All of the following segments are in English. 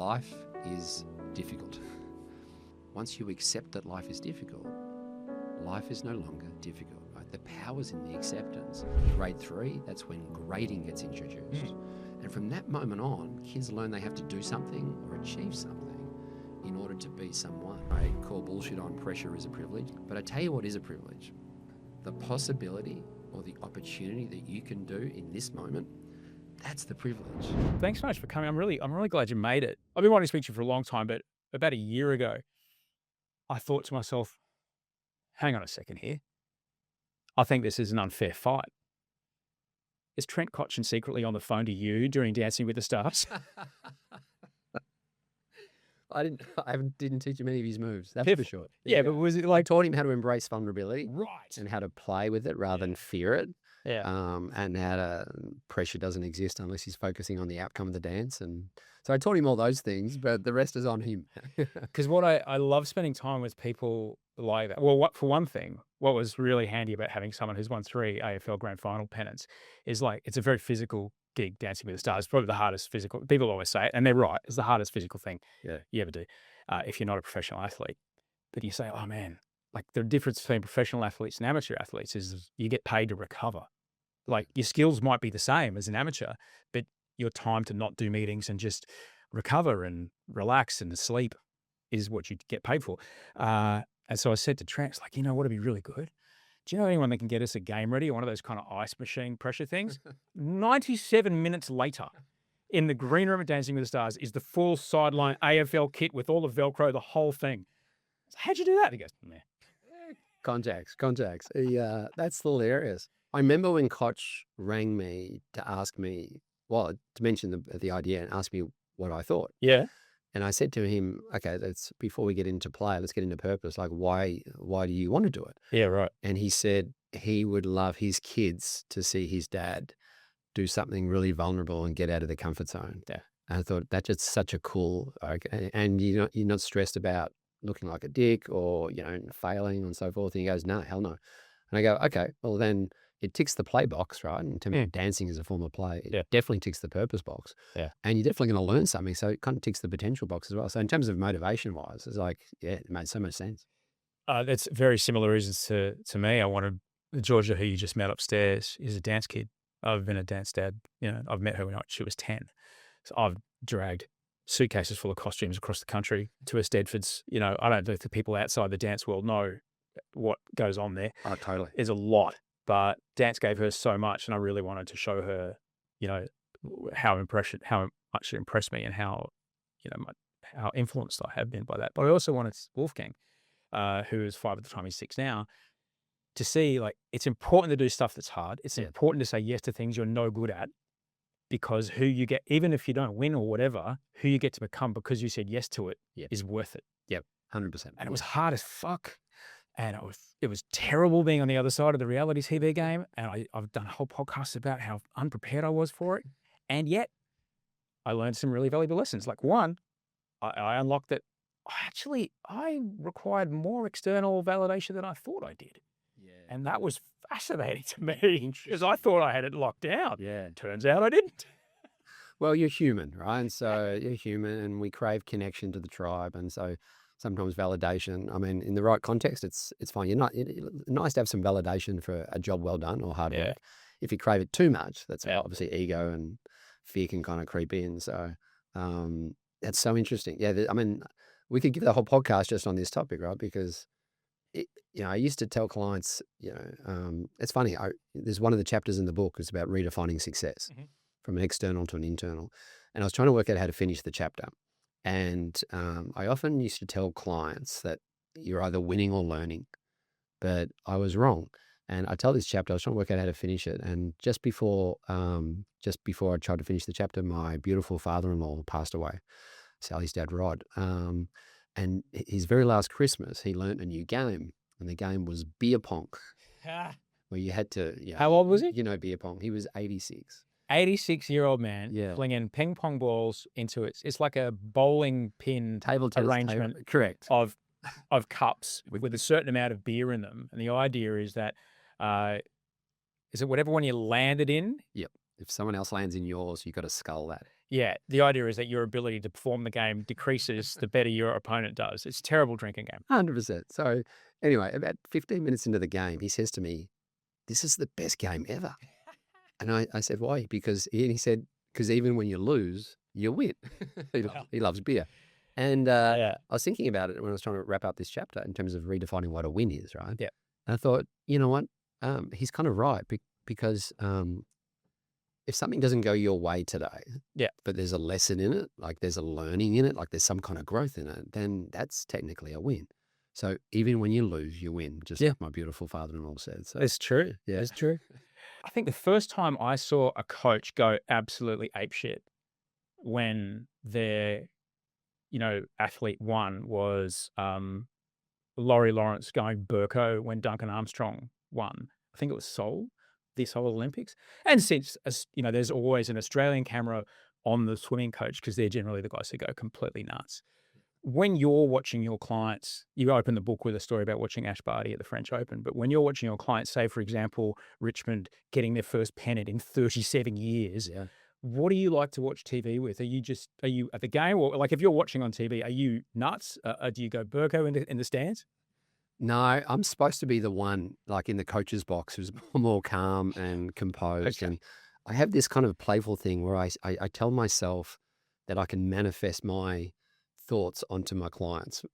life is difficult. Once you accept that life is difficult, life is no longer difficult. Right? The power's in the acceptance. Grade 3, that's when grading gets introduced. And from that moment on, kids learn they have to do something or achieve something in order to be someone. I call bullshit on pressure is a privilege, but I tell you what is a privilege. The possibility or the opportunity that you can do in this moment, that's the privilege. Thanks so much for coming. I'm really glad you made it. I've been wanting to speak to you for a long time, but about a year ago, I thought to myself, hang on a second here. I think this is an unfair fight. Is Trent Cotchin secretly on the phone to you during Dancing with the Stars? I didn't teach him any of his moves, that's for sure. Yeah, but was it like... I taught him how to embrace vulnerability. Right. And how to play with it rather than fear it. Yeah. And how to, pressure doesn't exist unless he's focusing on the outcome of the dance. And so I taught him all those things, but the rest is on him. Because what I love spending time with people like that. Well, for one thing, what was really handy about having someone who's won 3 AFL Grand Final pennants is like, it's a very physical gig, Dancing with the Stars. Probably the hardest physical, people always say it, and they're right. It's the hardest physical thing you ever do if you're not a professional athlete. But you say, oh man, like the difference between professional athletes and amateur athletes is you get paid to recover. Like your skills might be the same as an amateur, but your time to not do meetings and just recover and relax and sleep is what you get paid for. And so I said to Trent, like, you know what would be really good? Do you know anyone that can get us a game ready, one of those kind of ice machine pressure things? 97 minutes later, in the green room at Dancing with the Stars is the full sideline AFL kit with all the Velcro, the whole thing. So, how'd you do that? He goes, meh. Contacts. That's hilarious. I remember when Koch rang me to ask me, to mention the idea and ask me what I thought. Yeah. And I said to him, okay, before we get into play, let's get into purpose. Like, why do you want to do it? Yeah, right. And he said he would love his kids to see his dad do something really vulnerable and get out of the comfort zone. Yeah. And I thought that's just such a cool, and you're not stressed about looking like a dick or, failing and so forth. And he goes, no, hell no. And I go, okay, well then it ticks the play box, right? In terms of dancing as a form of play, it definitely ticks the purpose box. Yeah. And you're definitely going to learn something. So it kind of ticks the potential box as well. So in terms of motivation wise, it's like, it made so much sense. That's very similar reasons to me. I wanted Georgia, who you just met upstairs, is a dance kid. I've been a dance dad. I've met her when she was 10. So I've dragged suitcases full of costumes across the country to her Stedfords. I don't know if the people outside the dance world know what goes on there. Oh, totally. There's a lot, but dance gave her so much, and I really wanted to show her, how much it impressed me and how, how influenced I have been by that. But I also wanted Wolfgang, who is 5 at the time, he's 6 now, to see like it's important to do stuff that's hard. It's important to say yes to things you're no good at, because who you get, even if you don't win or whatever, who you get to become because you said yes to it is worth it. Yep, 100%. And it was hard as fuck. And it was terrible being on the other side of the reality TV game. And I've done whole podcasts about how unprepared I was for it. And yet I learned some really valuable lessons. Like one, I unlocked that I required more external validation than I thought I did. Yeah. And that was fascinating to me because I thought I had it locked down. Yeah. Turns out I didn't. Well, you're human, right? And so you're human and we crave connection to the tribe. And so sometimes validation, I mean, in the right context, it's fine. It's nice to have some validation for a job well done or hard work. If you crave it too much, that's obviously ego and fear can kind of creep in. So that's so interesting. Yeah, I mean, we could give the whole podcast just on this topic, right? Because I used to tell clients, it's funny. There's one of the chapters in the book is about redefining success from an external to an internal. And I was trying to work out how to finish the chapter. And I often used to tell clients that you're either winning or learning, but I was wrong. And I tell this chapter, I was trying to work out how to finish it. And just before I tried to finish the chapter, my beautiful father-in-law passed away, Sally's dad, Rod. And his very last Christmas, he learnt a new game, and the game was beer pong, where you had to. How old was he? Beer pong. He was 86. 86-year-old man flinging ping pong balls into it. It's like a bowling pin table arrangement, correct, of cups with a certain amount of beer in them. And the idea is that is it whatever one you landed in? Yep. If someone else lands in yours, you got to scull that. Yeah, the idea is that your ability to perform the game decreases the better your opponent does. It's a terrible drinking game. 100%. So anyway, about 15 minutes into the game, he says to me, "This is the best game ever." And I said, "Why?" He said, "Because even when you lose, you win." Wow. He loves beer. And Yeah. I was thinking about it when I was trying to wrap up this chapter in terms of redefining what a win is, right? Yeah. And I thought, you know what? He's kind of right because if something doesn't go your way today, Yeah. but there's a lesson in it, like there's a learning in it, like there's some kind of growth in it, then that's technically a win. So even when you lose, you win, just Yeah. like my beautiful father-in-law said. So It's true. yeah. It's true. I think the first time I saw a coach go absolutely apeshit when their, athlete won was Laurie Lawrence going Burko when Duncan Armstrong won. I think it was Seoul, the Seoul Olympics. And since, there's always an Australian camera on the swimming coach because they're generally the guys who go completely nuts. When you're watching your clients, you open the book with a story about watching Ash Barty at the French Open, but when you're watching your clients, say, for example, Richmond getting their first pennant in 37 years, Yeah. what do you like to watch TV with? Are you at the game, or like if you're watching on TV, are you nuts? Do you go Burko in the stands? No, I'm supposed to be the one, like in the coach's box, who's more calm and composed. Okay. And I have this kind of playful thing where I tell myself that I can manifest my thoughts onto my clients.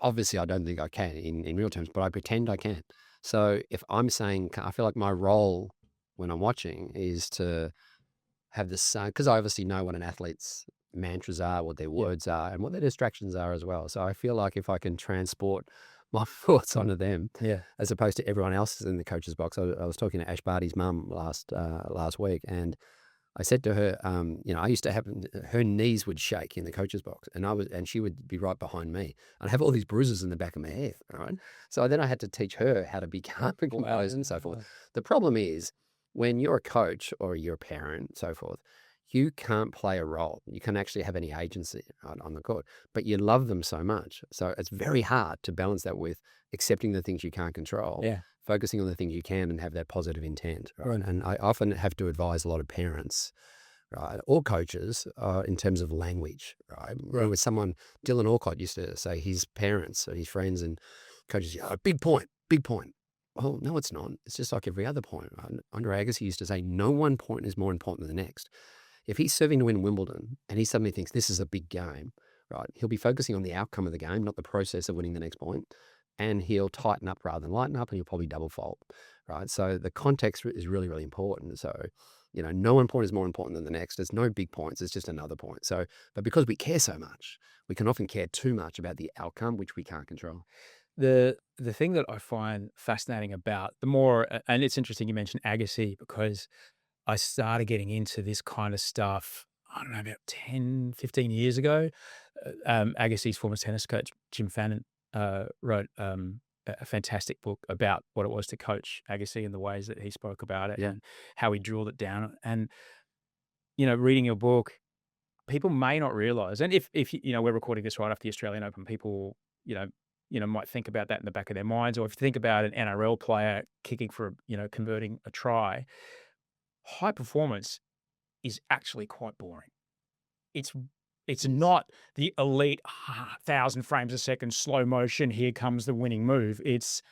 Obviously, I don't think I can in real terms, but I pretend I can. So if I'm saying, I feel like my role when I'm watching is to have the same, because I obviously know what an athlete's mantras are, what their Yeah. words are, and what their distractions are as well. So I feel like if I can transport my thoughts onto them, Yeah. as opposed to everyone else's in the coach's box. I was talking to Ash Barty's mum last week, and I said to her, I used to have her knees would shake in the coach's box, and she would be right behind me. I'd have all these bruises in the back of my head, right? So then I had to teach her how to be calm and composed and so forth. The problem is when you're a coach or you're a parent, so forth, you can't play a role. You can't actually have any agency on the court, but you love them so much. So it's very hard to balance that with accepting the things you can't control, Yeah. focusing on the things you can, and have that positive intent. Right? Right. And I often have to advise a lot of parents, right, or coaches in terms of language. Right, Right. with someone, Dylan Alcott used to say his parents or his friends and coaches, big point, big point. Well, no, it's not. It's just like every other point. Right? Andre Agassi used to say, no one point is more important than the next. If he's serving to win Wimbledon and he suddenly thinks this is a big game, right, he'll be focusing on the outcome of the game, not the process of winning the next point. And he'll tighten up rather than lighten up, and he'll probably double fault, right? So the context is really, really important. So, no one point is more important than the next. There's no big points. It's just another point. So, but because we care so much, we can often care too much about the outcome, which we can't control. The thing that I find fascinating about the more, and it's interesting you mentioned Agassi, because I started getting into this kind of stuff, I don't know, about 10, 15 years ago. Agassi's former tennis coach, Jim Fannin, wrote a fantastic book about what it was to coach Agassi and the ways that he spoke about it Yeah. and how he drilled it down. And, reading your book, people may not realize, and if we're recording this right after the Australian Open, people, might think about that in the back of their minds. Or if you think about an NRL player kicking for, converting a try, high performance is actually quite boring. It's not the elite 1,000 frames a second slow motion. Here comes the winning move. It's,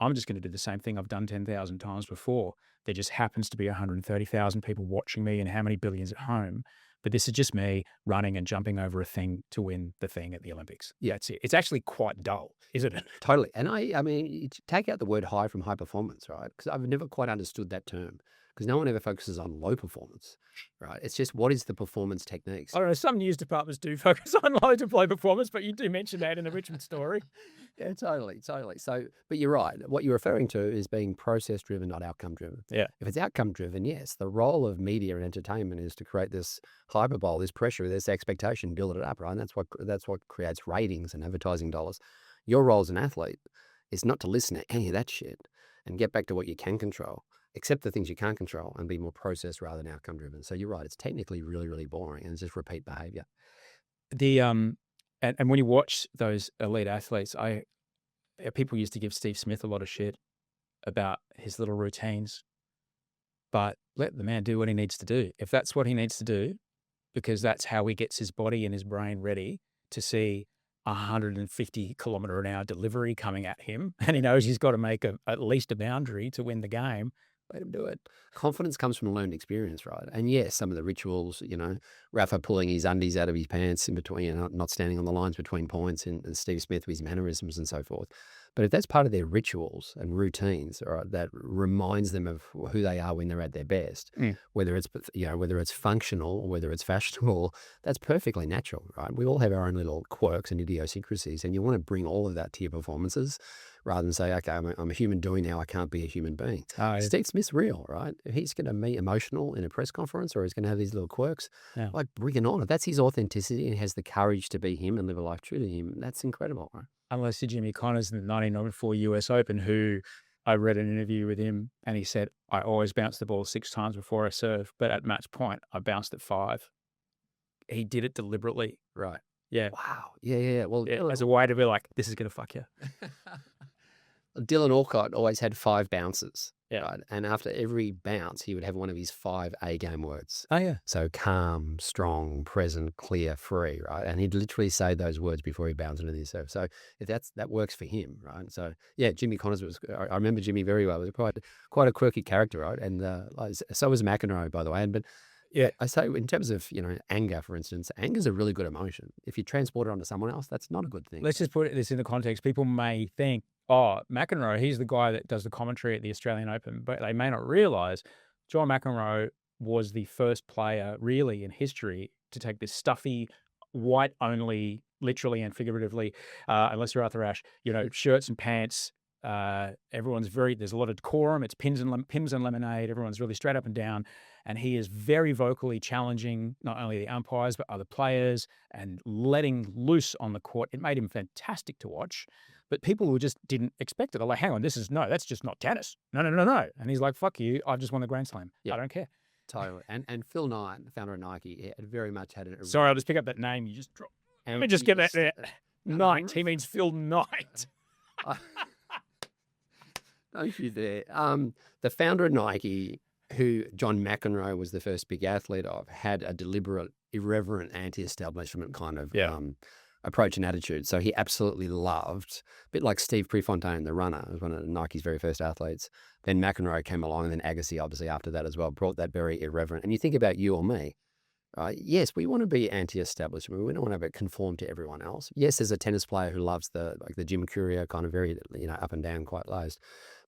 I'm just going to do the same thing I've done 10,000 times before. There just happens to be 130,000 people watching me and how many billions at home. But this is just me running and jumping over a thing to win the thing at the Olympics. Yeah. That's it. It's actually quite dull, isn't it? Totally. And I mean, take out the word high from high performance, right? Because I've never quite understood that term, because no one ever focuses on low performance, right? It's just, what is the performance techniques? I don't know. Some news departments do focus on low to play performance, but you do mention that in the Richmond story. Yeah, totally. So, but you're right. What you're referring to is being process-driven, not outcome-driven. Yeah. If it's outcome-driven, yes, the role of media and entertainment is to create this hyperbole, this pressure, this expectation, build it up, right? And that's what creates ratings and advertising dollars. Your role as an athlete is not to listen to any of that shit and get back to what you can control, accept the things you can't control, and be more process rather than outcome-driven. So you're right. It's technically really, really boring, and it's just repeat behavior. And when you watch those elite athletes, people used to give Steve Smith a lot of shit about his little routines, but let the man do what he needs to do. If that's what he needs to do, because that's how he gets his body and his brain ready to see 150-kilometer-an-hour delivery coming at him. And he knows he's got to make at least a boundary to win the game. Let him do it. Confidence comes from learned experience, right? And yes, some of the rituals, Rafa pulling his undies out of his pants in between, not standing on the lines between points, and Steve Smith with his mannerisms and so forth. But if that's part of their rituals and routines, right, that reminds them of who they are when they're at their best, whether it's functional or whether it's fashionable, that's perfectly natural, right? We all have our own little quirks and idiosyncrasies, and you want to bring all of that to your performances rather than say, okay, I'm a human doing now, I can't be a human being. Steve Smith's real, right? If he's going to be emotional in a press conference, or he's going to have these little quirks, like, bring it on. If that's his authenticity and he has the courage to be him and live a life true to him, that's incredible, right? Unless you're Jimmy Connors in the 1994 US Open, who I read an interview with him and he said, I always bounce the ball 6 times before I serve, but at match point, I bounced it 5. He did it deliberately. Right. Yeah. Wow. Yeah. Well, as a way to be like, this is going to fuck you. Dylan Alcott always had 5 bounces. Yeah. Right? And after every bounce, he would have one of his 5 A-game words. Oh, yeah. So calm, strong, present, clear, free, right? And he'd literally say those words before he bounced into the serve. So if that works for him, right? So yeah, Jimmy Connors I remember Jimmy very well. He was quite a quirky character, right? And so was McEnroe, by the way. But yeah, I say in terms of, anger, for instance, anger is a really good emotion. If you transport it onto someone else, that's not a good thing. Let's just put this into context. People may think, oh, McEnroe, he's the guy that does the commentary at the Australian Open, but they may not realise John McEnroe was the first player really in history to take this stuffy, white-only, literally and figuratively, unless you're Arthur Ashe, shirts and pants. There's a lot of decorum. It's pims and lemonade. Everyone's really straight up and down. And he is very vocally challenging not only the umpires, but other players and letting loose on the court. It made him fantastic to watch. But people who just didn't expect it are like, hang on, that's just not tennis. No. And he's like, fuck you. I've just won the Grand Slam. Yep. I don't care. Totally. And Phil Knight, the founder of Nike, very much had a... Sorry, I'll just pick up that name you just dropped. Let me just get that there. Knight. He means Phil Knight. Don't you dare. The founder of Nike, who John McEnroe was the first big athlete of, had a deliberate, irreverent, anti-establishment kind of approach and attitude. So he absolutely loved, a bit like Steve Prefontaine, the runner, was one of Nike's very first athletes. Then McEnroe came along, and then Agassi, obviously, after that as well, brought that very irreverent. And you think about you or me, right? Yes, we want to be anti-establishment. We don't want to conform to everyone else. Yes, there's a tennis player who loves the Jim Courier kind of very, up and down, quite lows.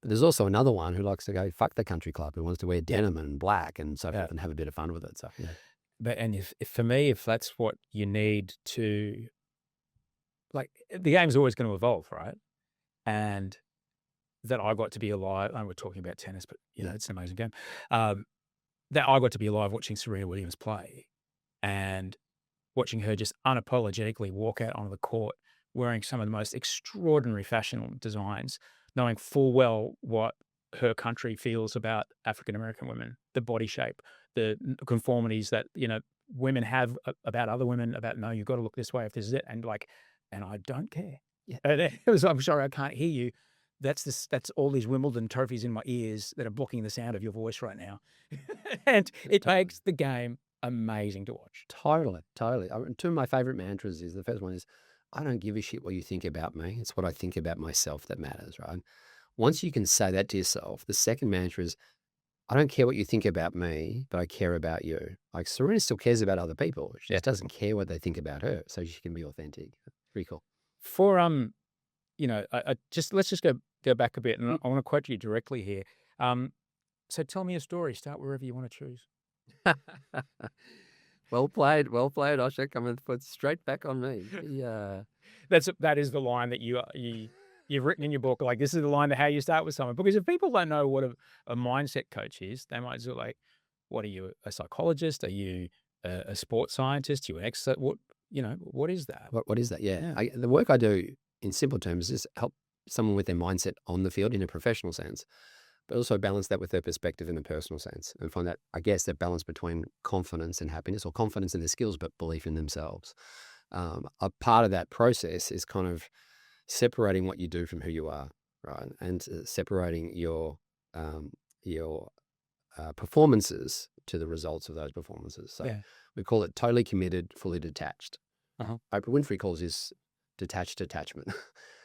But there's also another one who likes to go fuck the country club, who wants to wear denim and black and so forth and have a bit of fun with it. So yeah. But if for me, if that's what you need to, like, the game's always going to evolve, right? And that I got to be alive. And we're talking about tennis, but it's an amazing game. That I got to be alive watching Serena Williams play and watching her just unapologetically walk out onto the court wearing some of the most extraordinary fashion designs, knowing full well what her country feels about African-American women, the body shape, the conformities that, women have about other women, about, no, you've got to look this way if this is it. And I don't care. Yeah. I'm sorry, I can't hear you. That's all these Wimbledon trophies in my ears that are blocking the sound of your voice right now. And it makes the game amazing to watch. Totally. Two of my favorite mantras the first one is, I don't give a shit what you think about me. It's what I think about myself that matters, right? Once you can say that to yourself, the second mantra is, I don't care what you think about me, but I care about you. Like, Serena still cares about other people. She just doesn't care what they think about her, so she can be authentic. Pretty cool. For let's just go back a bit, and I want to quote you directly here. So tell me a story. Start wherever you want to choose. Well played, Osher. Come and put straight back on me. Yeah, that is the line that you've written in your book. Like, this is the line that how you start with someone. Because if people don't know what a mindset coach is, they might say, like, what are you, a psychologist? Are you a sports scientist? You an expert? What is that? What is that? Yeah. The work I do, in simple terms, is help someone with their mindset on the field in a professional sense, but also balance that with their perspective in a personal sense, and find that, I guess, that balance between confidence and happiness, or confidence in their skills, but belief in themselves. A part of that process is kind of separating what you do from who you are, right? And separating your performances to the results of those performances. So Yeah. we call it totally committed, fully detached. Uh-huh. Oprah Winfrey calls this detached attachment.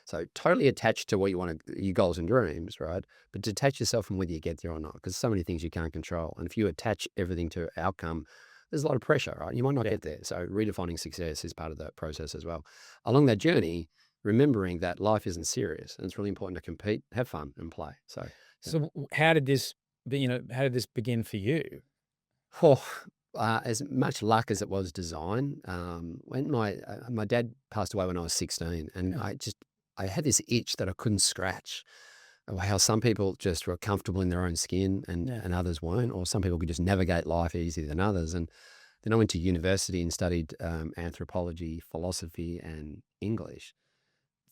So totally attached to what you want to, your goals and dreams, right? But detach yourself from whether you get there or not, because so many things you can't control. And if you attach everything to outcome, there's a lot of pressure, right? You might not get there. So redefining success is part of that process as well. Along that journey, remembering that life isn't serious and it's really important to compete, have fun, and play. So, So how did this, how did this begin for you? oh, as much luck as it was design. When my dad passed away when I was 16, and I had this itch that I couldn't scratch. Of how some people just were comfortable in their own skin and others weren't, or some people could just navigate life easier than others. And then I went to university and studied anthropology, philosophy, and English,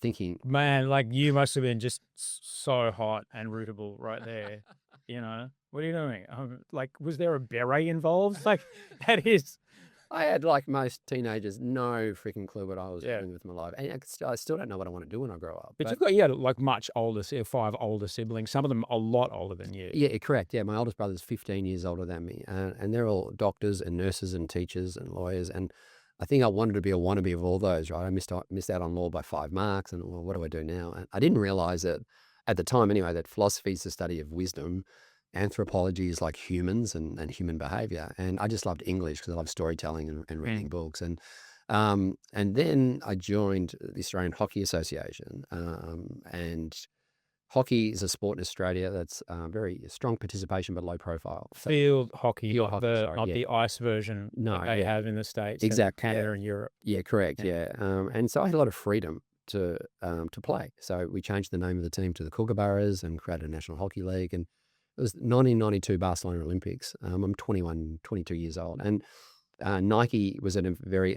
thinking, Man, like you must have been just so hot and rootable right there. What are you doing? Like, was there a beret involved? Like, that is. I had, like most teenagers, no freaking clue what I was doing with my life. And I still don't know what I want to do when I grow up. But you had like much older, 5 older siblings, some of them a lot older than you. Yeah, correct. Yeah, my oldest brother's 15 years older than me. And they're all doctors and nurses and teachers and lawyers. And I think I wanted to be a wannabe of all those, right? I missed out on law by 5 marks. And, well, what do I do now? And I didn't realize that at the time anyway, that philosophy is the study of wisdom. Anthropology is like humans and human behavior. And I just loved English because I love storytelling and reading books. And then I joined the Australian Hockey Association. And hockey is a sport in Australia that's very strong participation but low profile. So, Field hockey, Field hockey, sorry, not the ice version that they have in the States, exactly, Canada and Europe. Yeah, correct. Yeah. And so I had a lot of freedom to play. So we changed the name of the team to the Kookaburras and created a National Hockey League. And it was 1992 Barcelona Olympics. I'm 21, 22 years old. And Nike was a very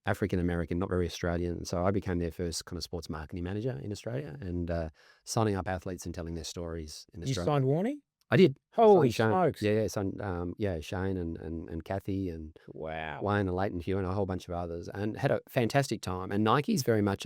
African-American, not very Australian. So I became their first kind of sports marketing manager in Australia and signing up athletes and telling their stories in Australia. You signed Warnie? I did. Holy Shane, smokes. Yeah, Shane and Kathy and wow, Wayne and Leighton Hugh and a whole bunch of others, and had a fantastic time. And Nike's very much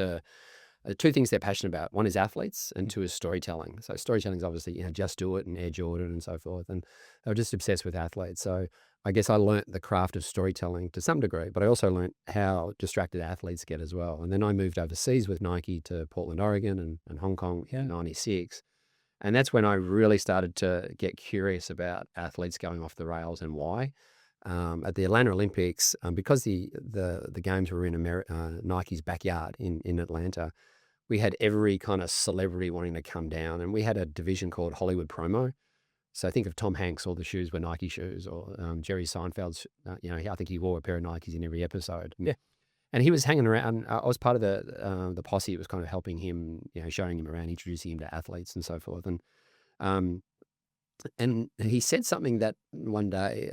two things they're passionate about. One is athletes and two is storytelling. So storytelling is obviously, Just Do It and Air Jordan and so forth. And they were just obsessed with athletes. So I guess I learnt the craft of storytelling to some degree, but I also learnt how distracted athletes get as well. And then I moved overseas with Nike to Portland, Oregon and Hong Kong in 96. And that's when I really started to get curious about athletes going off the rails and why. At the Atlanta Olympics, because the games were in Nike's backyard in Atlanta, we had every kind of celebrity wanting to come down, and we had a division called Hollywood Promo. So think of Tom Hanks, all the shoes were Nike shoes, or Jerry Seinfeld's, I think he wore a pair of Nikes in every episode. Yeah. And he was hanging around. I was part of the posse. It was kind of helping him, showing him around, introducing him to athletes and so forth. And he said something that one day,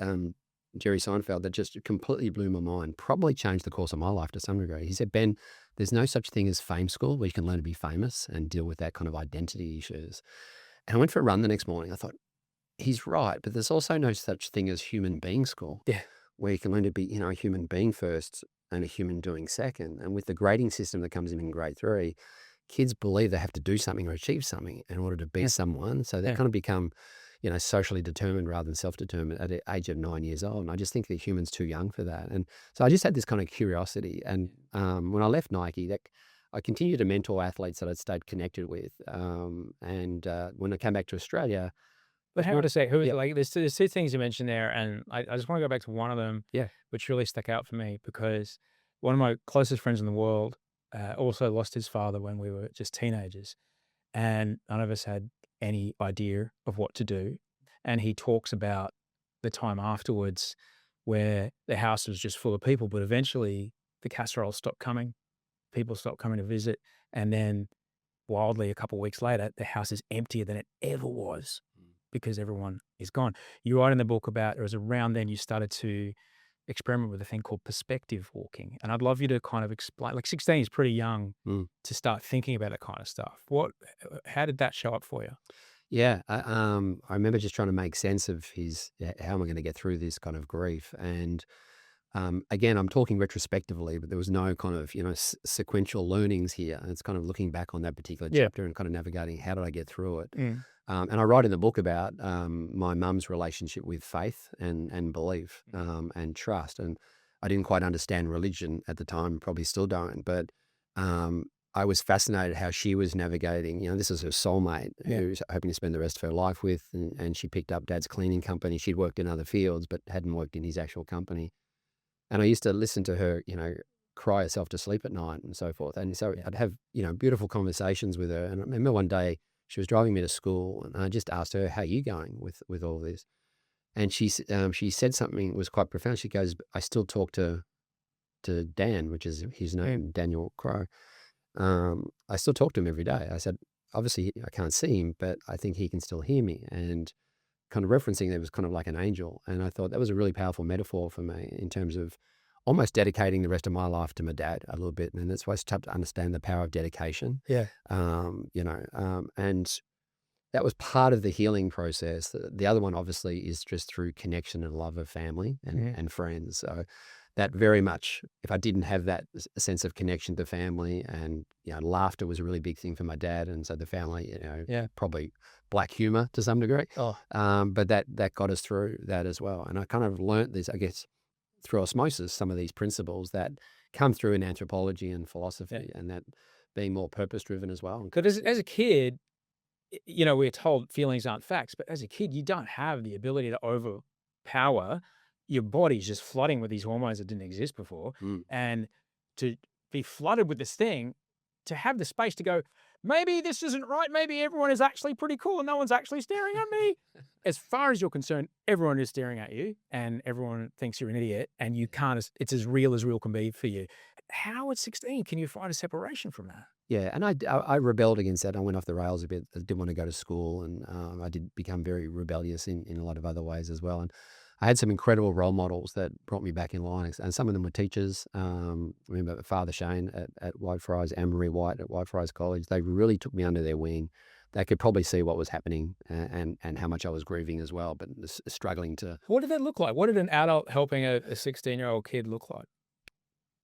Jerry Seinfeld, that just completely blew my mind, probably changed the course of my life to some degree. He said, Ben, there's no such thing as fame school where you can learn to be famous and deal with that kind of identity issues. And I went for a run the next morning. I thought, he's right, but there's also no such thing as human being school. Yeah. Where you can learn to be, a human being first and a human doing second. And with the grading system that comes in grade 3, kids believe they have to do something or achieve something in order to be someone. So they kind of become, socially determined rather than self-determined at the age of 9 years old. And I just think the human's too young for that. And so I just had this kind of curiosity. And when I left Nike, I continued to mentor athletes that I'd stayed connected with. And when I came back to Australia, but hang on a sec. There's 2 things you mentioned there, and I just want to go back to one of them, which really stuck out for me because one of my closest friends in the world also lost his father when we were just teenagers, and none of us had any idea of what to do. And he talks about the time afterwards where the house was just full of people, but eventually the casseroles stopped coming, people stopped coming to visit, and then wildly a couple of weeks later, the house is emptier than it ever was because everyone is gone. You write in the book about, it was around then you started to experiment with a thing called perspective walking. And I'd love you to kind of explain, like 16 is pretty young to start thinking about that kind of stuff. How did that show up for you? Yeah, I remember just trying to make sense of how am I going to get through this kind of grief. And Again, I'm talking retrospectively, but there was no kind of, sequential learnings here. It's kind of looking back on that particular Yeah. chapter and kind of navigating how did I get through it. Mm. And I write in the book about my mum's relationship with faith and belief and trust. And I didn't quite understand religion at the time, probably still don't, but I was fascinated how she was navigating. This is her soulmate Yeah. who's hoping to spend the rest of her life with. And she picked up Dad's cleaning company. She'd worked in other fields, but hadn't worked in his actual company. And I used to listen to her, cry herself to sleep at night and so forth. And so I'd have, beautiful conversations with her. And I remember one day she was driving me to school and I just asked her, how are you going with all this? And she said something that was quite profound. She goes, I still talk to Dan, which is his name, Daniel Crowe. I still talk to him every day. I said, obviously I can't see him, but I think he can still hear me. And kind of referencing that was kind of like an angel. And I thought that was a really powerful metaphor for me in terms of almost dedicating the rest of my life to my dad a little bit. And that's why I started to understand the power of dedication. Yeah. And that was part of the healing process. The other one obviously is just through connection and love of family and friends. So that very much, if I didn't have that sense of connection to family and, laughter was a really big thing for my dad. And so the family, probably black humor to some degree. Oh. But that got us through that as well. And I kind of learnt this, I guess, through osmosis, some of these principles that come through in anthropology and philosophy and that being more purpose-driven as well. Because as a kid, we're told feelings aren't facts, but as a kid, you don't have the ability to overpower. Your body's just flooding with these hormones that didn't exist before. And to be flooded with this thing, to have the space to go, maybe this isn't right. Maybe everyone is actually pretty cool and no one's actually staring at me. As far as you're concerned, everyone is staring at you and everyone thinks you're an idiot and you can't, it's as real can be for you. How at 16 can you find a separation from that? Yeah, and I rebelled against that. I went off the rails a bit. I didn't want to go to school, and I did become very rebellious in a lot of other ways as well. And I had some incredible role models that brought me back in line, and some of them were teachers. I remember Father Shane at Whitefriars, Anne-Marie White at Whitefriars College. They really took me under their wing. They could probably see what was happening and how much I was grieving as well, but struggling to... What did that look like? What did an adult helping a 16-year-old kid look like?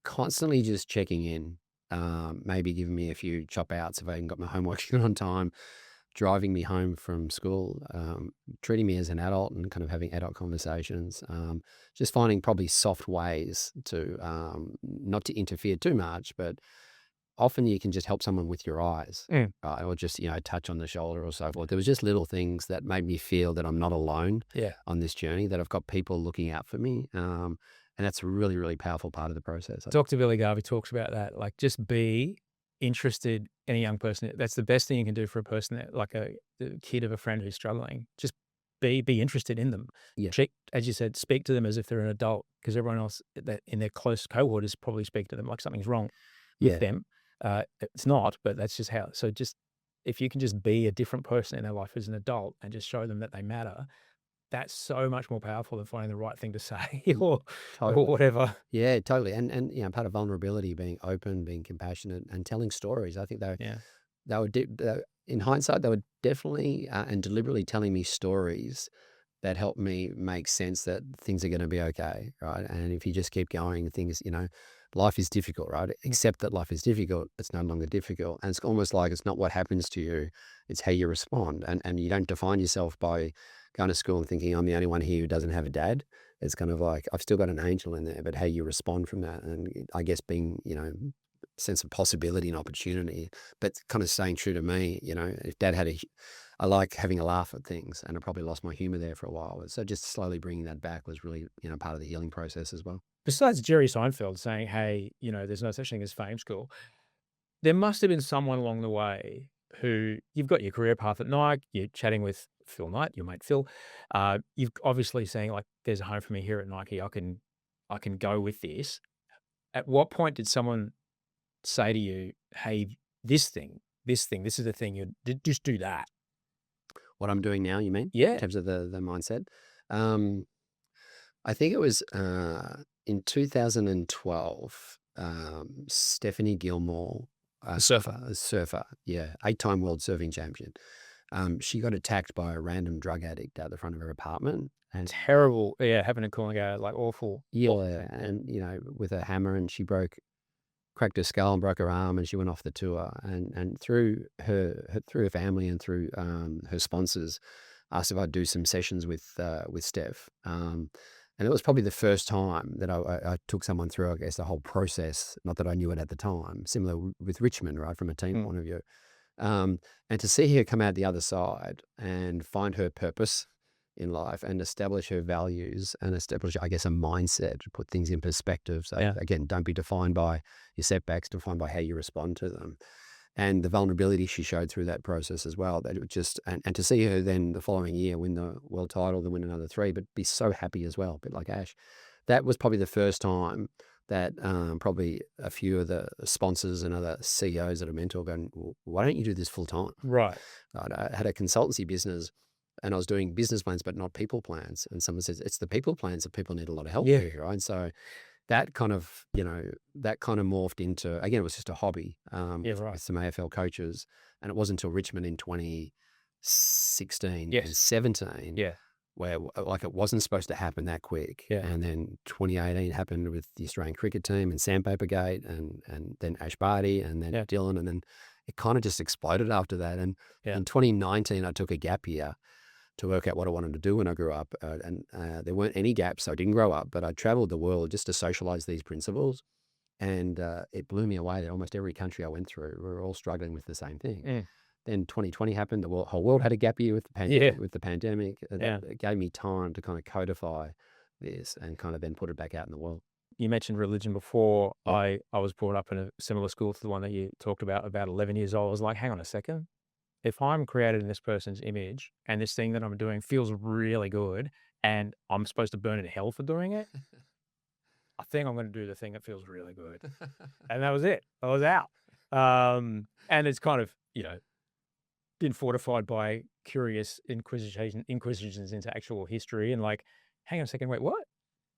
Constantly just checking in. Maybe giving me a few chop outs if I hadn't got my homework on time, driving me home from school, treating me as an adult and kind of having adult conversations, just finding probably soft ways to not to interfere too much, but often you can just help someone with your eyes, or just, touch on the shoulder or so forth. There was just little things that made me feel that I'm not alone on this journey, that I've got people looking out for me. And that's a really, really powerful part of the process. Dr. Billy Garvey talks about that. Like, just be interested in a young person. That's the best thing you can do for a person that, like a kid of a friend who's struggling. Just be interested in them. Yeah. As you said, speak to them as if they're an adult, because everyone else that in their close cohort is probably speak to them like something's wrong with them. It's not, but that's just how. So just if you can just be a different person in their life as an adult and just show them that they matter, that's so much more powerful than finding the right thing to say or whatever. Yeah, totally. And part of vulnerability, being open, being compassionate, and telling stories. I think they were in hindsight, they were definitely and deliberately telling me stories that helped me make sense that things are going to be okay, right? And if you just keep going, things, life is difficult, right? Accept that life is difficult. It's no longer difficult. And it's almost like it's not what happens to you, it's how you respond. And you don't define yourself by going to school and thinking I'm the only one here who doesn't have a dad. It's kind of like, I've still got an angel in there, but how you respond from that. And I guess being, sense of possibility and opportunity, but kind of staying true to me, if Dad had I like having a laugh at things, and I probably lost my humor there for a while. So just slowly bringing that back was really, part of the healing process as well. Besides Jerry Seinfeld saying, hey, there's no such thing as fame school, there must have been someone along the way who, you've got your career path at Nike, you're chatting with Phil Knight, your mate Phil, you've obviously saying like, there's a home for me here at Nike, I can go with this. At what point did someone say to you, hey, this is the thing, you just do that? What I'm doing now, you mean? Yeah. In terms of the mindset? I think it was in 2012, Stephanie Gilmore, A surfer. yeah, 8-time world surfing champion. She got attacked by a random drug addict out the front of her apartment, and Terrible. Yeah, happened in Coolangatta, like awful. Awful yeah, thing. and with a hammer, and she cracked her skull and broke her arm, and she went off the tour. And through her family and through her sponsors, asked if I'd do some sessions with Steph. And it was probably the first time that I took someone through, I guess, the whole process. Not that I knew it at the time. Similar with Richmond, right, from a team point of view. And to see her come out the other side and find her purpose in life and establish her values and establish, I guess, a mindset to put things in perspective. So Yeah. again, don't be defined by your setbacks, defined by how you respond to them. And the vulnerability she showed through that process as well, that it just, and to see her then the following year win the world title, then win another 3, but be so happy as well, a bit like Ash. That was probably the first time that probably a few of the sponsors and other CEOs that I mentor going, well, why don't you do this full time? Right. I had a consultancy business and I was doing business plans, but not people plans. And someone says, it's the people plans that people need a lot of help Yeah. with, right? And so that kind of, morphed into, again, it was just a hobby Yeah, right. with some AFL coaches. And it wasn't until Richmond in 2016 Yes. and 17 Yeah. where like it wasn't supposed to happen that quick. Yeah. And then 2018 happened with the Australian cricket team and Sandpaper Gate and then Ash Barty and then Yeah. Dylan. And then it kind of just exploded after that. And Yeah. in 2019, I took a gap year to work out what I wanted to do when I grew up. And there weren't any gaps, so I didn't grow up, but I traveled the world just to socialize these principles. And it blew me away that almost every country I went through, we were all struggling with the same thing. Mm. Then 2020 happened. The whole world had a gap year with the pandemic. It gave me time to kind of codify this and kind of then put it back out in the world. You mentioned religion before. Yeah. I was brought up in a similar school to the one that you talked about 11 years old. I was like, hang on a second. If I'm created in this person's image and this thing that I'm doing feels really good and I'm supposed to burn in hell for doing it, I think I'm going to do the thing that feels really good. And that was it. I was out. And it's kind of, been fortified by curious inquisitions into actual history and like, hang on a second, wait, what?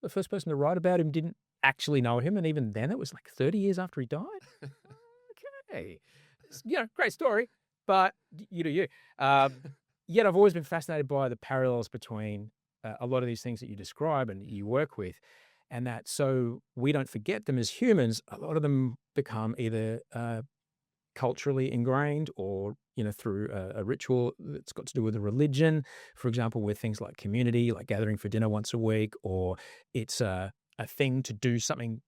The first person to write about him didn't actually know him. And even then it was like 30 years after he died. Okay. Great story, but you do you. Yet I've always been fascinated by the parallels between a lot of these things that you describe and you work with. And that so we don't forget them as humans, a lot of them become either culturally ingrained or, through a ritual that's got to do with a religion, for example, with things like community, like gathering for dinner once a week, or it's a thing to do something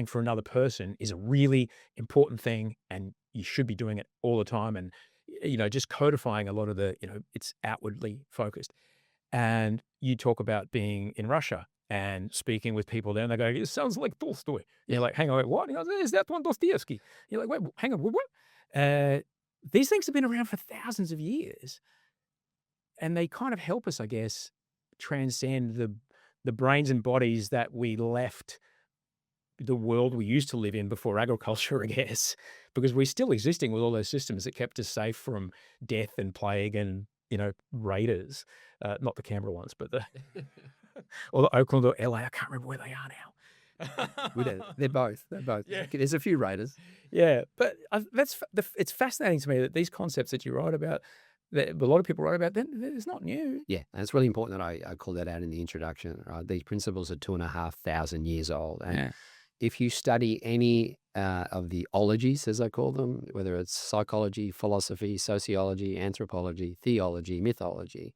for another person is a really important thing and you should be doing it all the time. And, just codifying a lot of the, it's outwardly focused. And you talk about being in Russia and speaking with people there, and they go, it sounds like Tolstoy. You're like, hang on, wait, what? He goes, is that one Dostoevsky? You're like, wait, hang on, what? These things have been around for thousands of years. And they kind of help us, I guess, transcend the brains and bodies that we left the world we used to live in before agriculture, I guess, because we're still existing with all those systems that kept us safe from death and plague and, raiders. Not the Canberra ones, but or the Oakland or LA. I can't remember where they are now. They're both. Yeah. There's a few raiders. Yeah, but it's fascinating to me that these concepts that you write about, that a lot of people write about, it's not new. Yeah, and it's really important that I call that out in the introduction. Right? These principles are 2,500 years old. And if you study any of the ologies, as I call them, whether it's psychology, philosophy, sociology, anthropology, theology, mythology,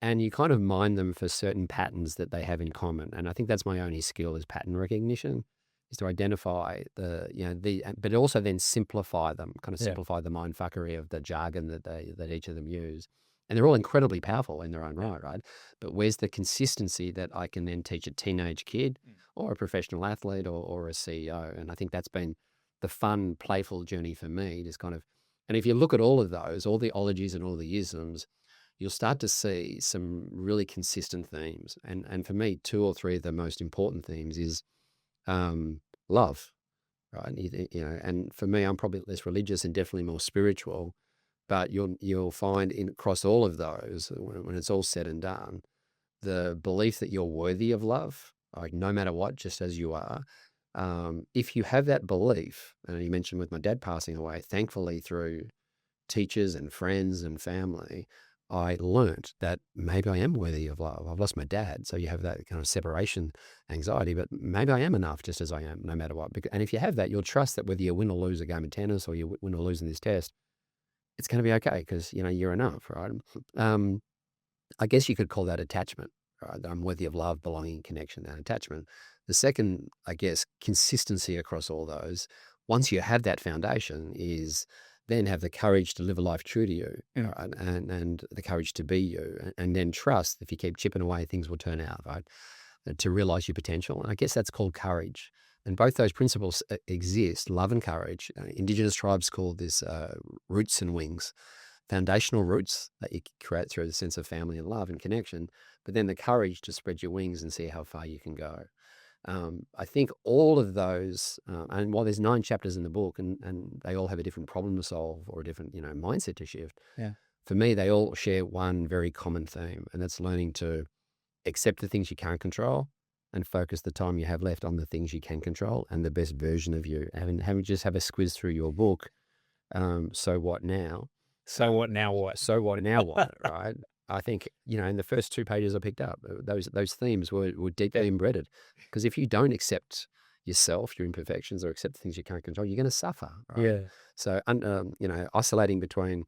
and you kind of mine them for certain patterns that they have in common. And I think that's my only skill is pattern recognition, is to identify but also then simplify them, kind of simplify the mind fuckery of the jargon that each of them use. And they're all incredibly powerful in their own right? But where's the consistency that I can then teach a teenage kid or a professional athlete or a CEO? And I think that's been the fun, playful journey for me, just kind of, and if you look at all of those, all the ologies and all the isms, you'll start to see some really consistent themes. And for me, 2 or 3 of the most important themes is love, right? And for me, I'm probably less religious and definitely more spiritual, but you'll find across all of those, when it's all said and done, the belief that you're worthy of love, like no matter what, just as you are. If you have that belief, and you mentioned with my dad passing away, thankfully through teachers and friends and family, I learnt that maybe I am worthy of love. I've lost my dad, so you have that kind of separation anxiety, but maybe I am enough just as I am, no matter what. And if you have that, you'll trust that whether you win or lose a game of tennis or you win or lose in this test, it's going to be okay because, you're enough, right? I guess you could call that attachment, right? That I'm worthy of love, belonging, connection, and attachment. The second, I guess, consistency across all those, once you have that foundation, is then have the courage to live a life true to you, Yeah. right? And the courage to be you, and then trust if you keep chipping away, things will turn out, right? To realize your potential. And I guess that's called courage. And both those principles exist, love and courage. Indigenous tribes call this roots and wings. Foundational roots that you create through the sense of family and love and connection, but then the courage to spread your wings and see how far you can go. I think all of those, and while there's 9 chapters in the book and they all have a different problem to solve or a different, mindset to shift, Yeah. for me, they all share one very common theme, and that's learning to accept the things you can't control and focus the time you have left on the things you can control and the best version of you. Having just have a squiz through your book, So What Now? So what now what? So what now what, right? I think, in the first 2 pages I picked up, those themes were deeply embedded. Because if you don't accept yourself, your imperfections, or accept the things you can't control, you're going to suffer, right? Yeah. So, oscillating between,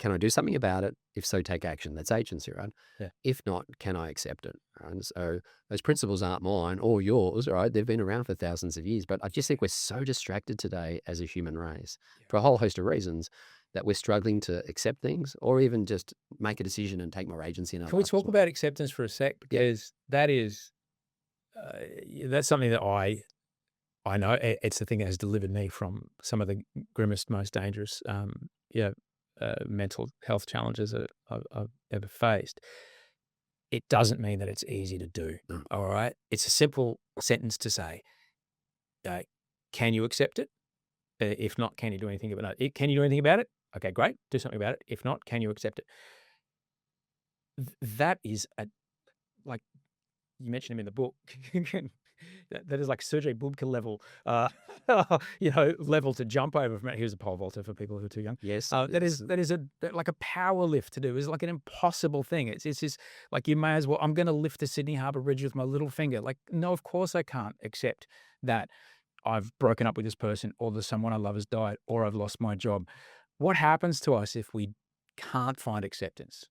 can I do something about it? If so, take action. That's agency, right? Yeah. If not, can I accept it? Right? And so those principles aren't mine or yours, right? They've been around for thousands of years. But I just think we're so distracted today as a human race for a whole host of reasons that we're struggling to accept things or even just make a decision and take more agency in our Can we lives. talk about acceptance for a sec? Because that is, that's something that I know it's the thing that has delivered me from some of the grimmest, most dangerous, mental health challenges that I've ever faced. It doesn't mean that it's easy to do. No. All right. It's a simple sentence to say, can you accept it? If not, can you do anything about it? Can you do anything about it? Okay, great. Do something about it. If not, can you accept it? That is like you mentioned him in the book. That is like Sergei Bubka level, level to jump over from. He was a pole vaulter for people who are too young. Yes. That is like a power lift to do. It's like an impossible thing. It's just like you may as well. I'm going to lift the Sydney Harbour Bridge with my little finger. Like, no, of course I can't accept that I've broken up with this person, or that someone I love has died, or I've lost my job. What happens to us if we can't find acceptance?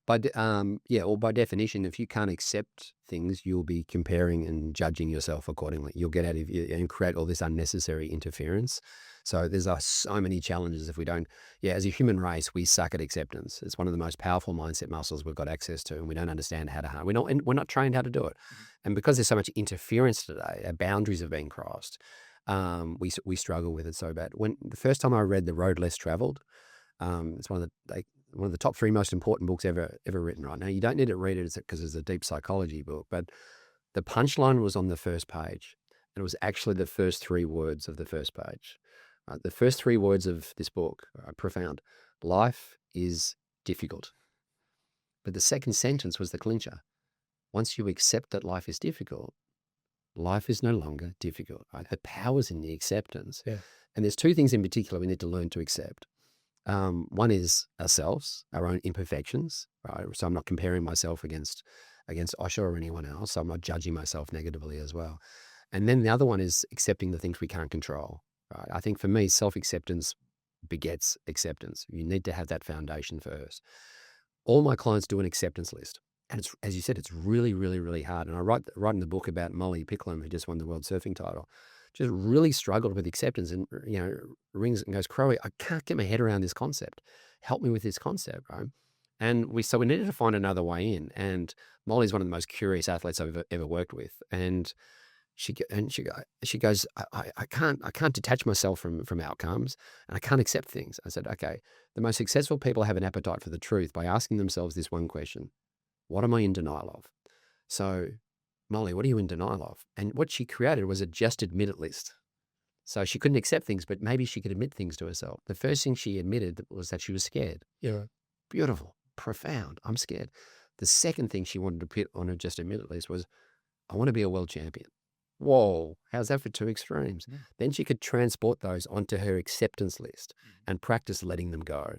By definition, if you can't accept things, you'll be comparing and judging yourself accordingly. You'll get out of and create all this unnecessary interference. So there's so many challenges if we don't. As a human race, we suck at acceptance. It's one of the most powerful mindset muscles we've got access to, and we don't understand how to harness. We're not trained how to do it. And because there's so much interference today, our boundaries have been crossed. We struggle with it so bad. When the first time I read The Road Less Traveled, it's one of the top 3 most important books ever written. Right now, you don't need to read it because it's a deep psychology book, but the punchline was on the first page, and it was actually the first 3 words of the first page. Right? The first 3 words of this book are profound. Life is difficult. But the second sentence was the clincher. Once you accept that life is difficult, life is no longer difficult. Right? The power's in the acceptance. Yeah. And there's 2 things in particular we need to learn to accept. One is ourselves, our own imperfections, right? So I'm not comparing myself against Osher or anyone else. So I'm not judging myself negatively as well. And then the other one is accepting the things we can't control, right? I think for me, self-acceptance begets acceptance. You need to have that foundation first. All my clients do an acceptance list. And it's, as you said, it's really, really, really hard. And I write in the book about Molly Picklum, who just won the world surfing title. Just really struggled with acceptance and, rings and goes, Crowe, I can't get my head around this concept. Help me with this concept, right? And we needed to find another way in. And Molly's one of the most curious athletes I've ever worked with. And she goes, I can't detach myself from outcomes, and I can't accept things. I said, okay, the most successful people have an appetite for the truth by asking themselves this one question: what am I in denial of? So, Molly, what are you in denial of? And what she created was a just admit it list. So she couldn't accept things, but maybe she could admit things to herself. The first thing she admitted was that she was scared. Yeah. Beautiful, profound. I'm scared. The second thing she wanted to put on her just admit it list was, I want to be a world champion. Whoa, how's that for two extremes? Yeah. Then she could transport those onto her acceptance list and practice letting them go.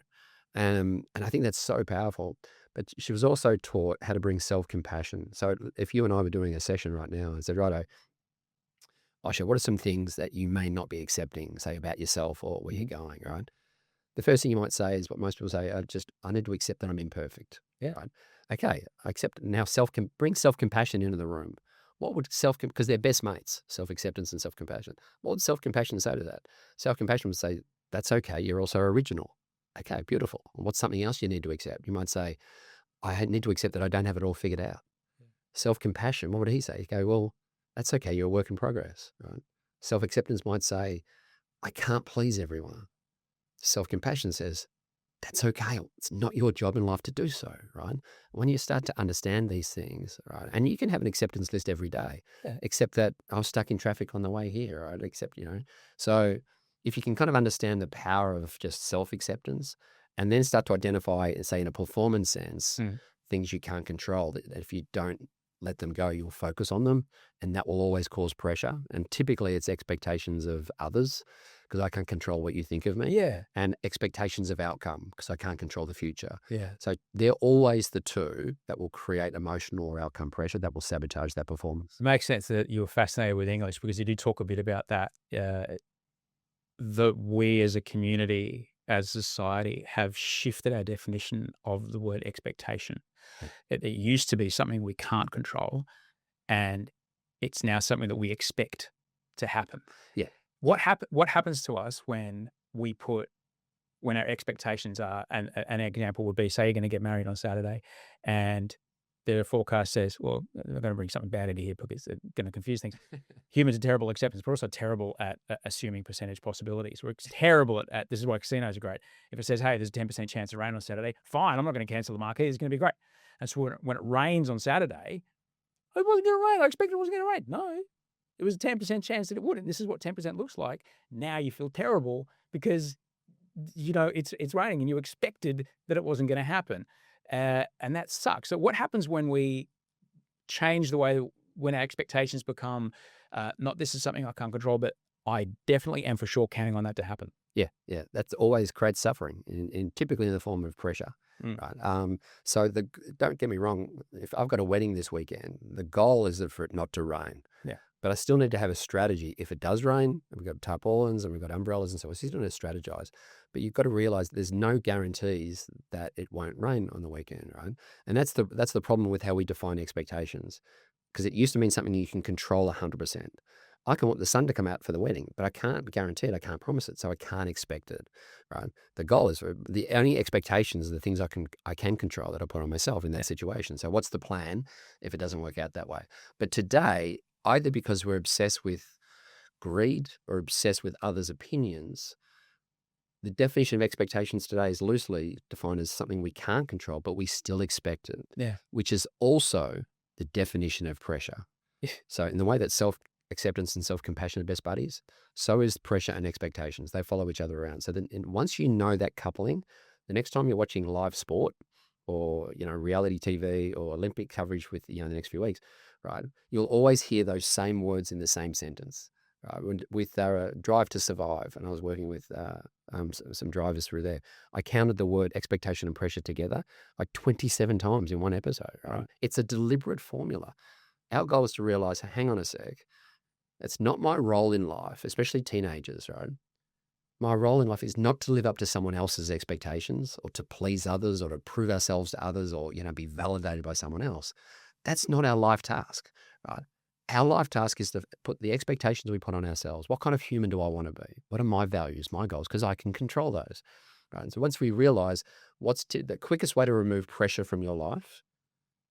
And I think that's so powerful. But she was also taught how to bring self-compassion. So if you and I were doing a session right now and said, righto, Osha, what are some things that you may not be accepting, say about yourself or where you're going, right? The first thing you might say is what most people say, I need to accept that I'm imperfect. Yeah. Right. Okay. I accept now bring self-compassion into the room. What would because they're best mates, self-acceptance and self-compassion. What would self-compassion say to that? Self-compassion would say, that's okay. You're also original. Okay, beautiful. What's something else you need to accept? You might say, I need to accept that I don't have it all figured out. Self-compassion, what would he say? He'd go, well, that's okay. You're a work in progress. Right. Self-acceptance might say, I can't please everyone. Self-compassion says, that's okay. It's not your job in life to do so, right? When you start to understand these things, right, and you can have an acceptance list every day, except that I was stuck in traffic on the way here, right? Except, so if you can kind of understand the power of just self-acceptance and then start to identify, say, in a performance sense, things you can't control, that if you don't let them go, you'll focus on them, and that will always cause pressure. And typically it's expectations of others, because I can't control what you think of me. Yeah. And expectations of outcome, because I can't control the future. Yeah. So they're always the two that will create emotional or outcome pressure that will sabotage that performance. It makes sense that you're fascinated with English because you do talk a bit about that. That we as a community, as a society, have shifted our definition of the word expectation. It used to be something we can't control, and it's now something that we expect to happen. Yeah. What happens to us when our expectations are, and an example would be, say you're going to get married on Saturday and the forecast says, well, I'm going to bring something bad into here because it's going to confuse things. Humans are terrible at acceptance, but also terrible at assuming percentage possibilities. We're terrible at this is why casinos are great. If it says, hey, there's a 10% chance of rain on Saturday, fine, I'm not going to cancel the marquee. It's going to be great. And so when it rains on Saturday, it wasn't going to rain. I expected it wasn't going to rain. No, it was a 10% chance that it wouldn't. This is what 10% looks like. Now you feel terrible because it's raining and you expected that it wasn't going to happen. And that sucks. So what happens when we change the way, when our expectations become not this is something I can't control, but I definitely am for sure counting on that to happen? Yeah. That's always creates suffering, typically in the form of pressure. Right. So don't get me wrong. If I've got a wedding this weekend, the goal is for it not to rain. Yeah. But I still need to have a strategy. If it does rain, we've got tarpaulins and we've got umbrellas and so on. So you still need to strategize. But you've got to realize there's no guarantees that it won't rain on the weekend, right? And that's the problem with how we define expectations. Because it used to mean something you can control 100%. I can want the sun to come out for the wedding, but I can't guarantee it. I can't promise it. So I can't expect it, right? The goal is the only expectations are the things I can control that I put on myself in that situation. So what's the plan if it doesn't work out that way? But today, either because we're obsessed with greed or obsessed with others' opinions, the definition of expectations today is loosely defined as something we can't control, but we still expect it. Yeah. Which is also the definition of pressure. So in the way that self-acceptance and self-compassion are best buddies, so is pressure and expectations. They follow each other around. So then once you know that coupling, the next time you're watching live sport or, reality TV or Olympic coverage with, the next few weeks, right, you'll always hear those same words in the same sentence. Right? With Drive to Survive, and I was working with some drivers through there, I counted the word expectation and pressure together like 27 times in one episode. Right? It's a deliberate formula. Our goal is to realize, hang on a sec, it's not my role in life, especially teenagers, right? My role in life is not to live up to someone else's expectations or to please others or to prove ourselves to others or, be validated by someone else. That's not our life task, right? Our life task is to put the expectations we put on ourselves. What kind of human do I want to be? What are my values, my goals? Because I can control those, right? And so once we realize the quickest way to remove pressure from your life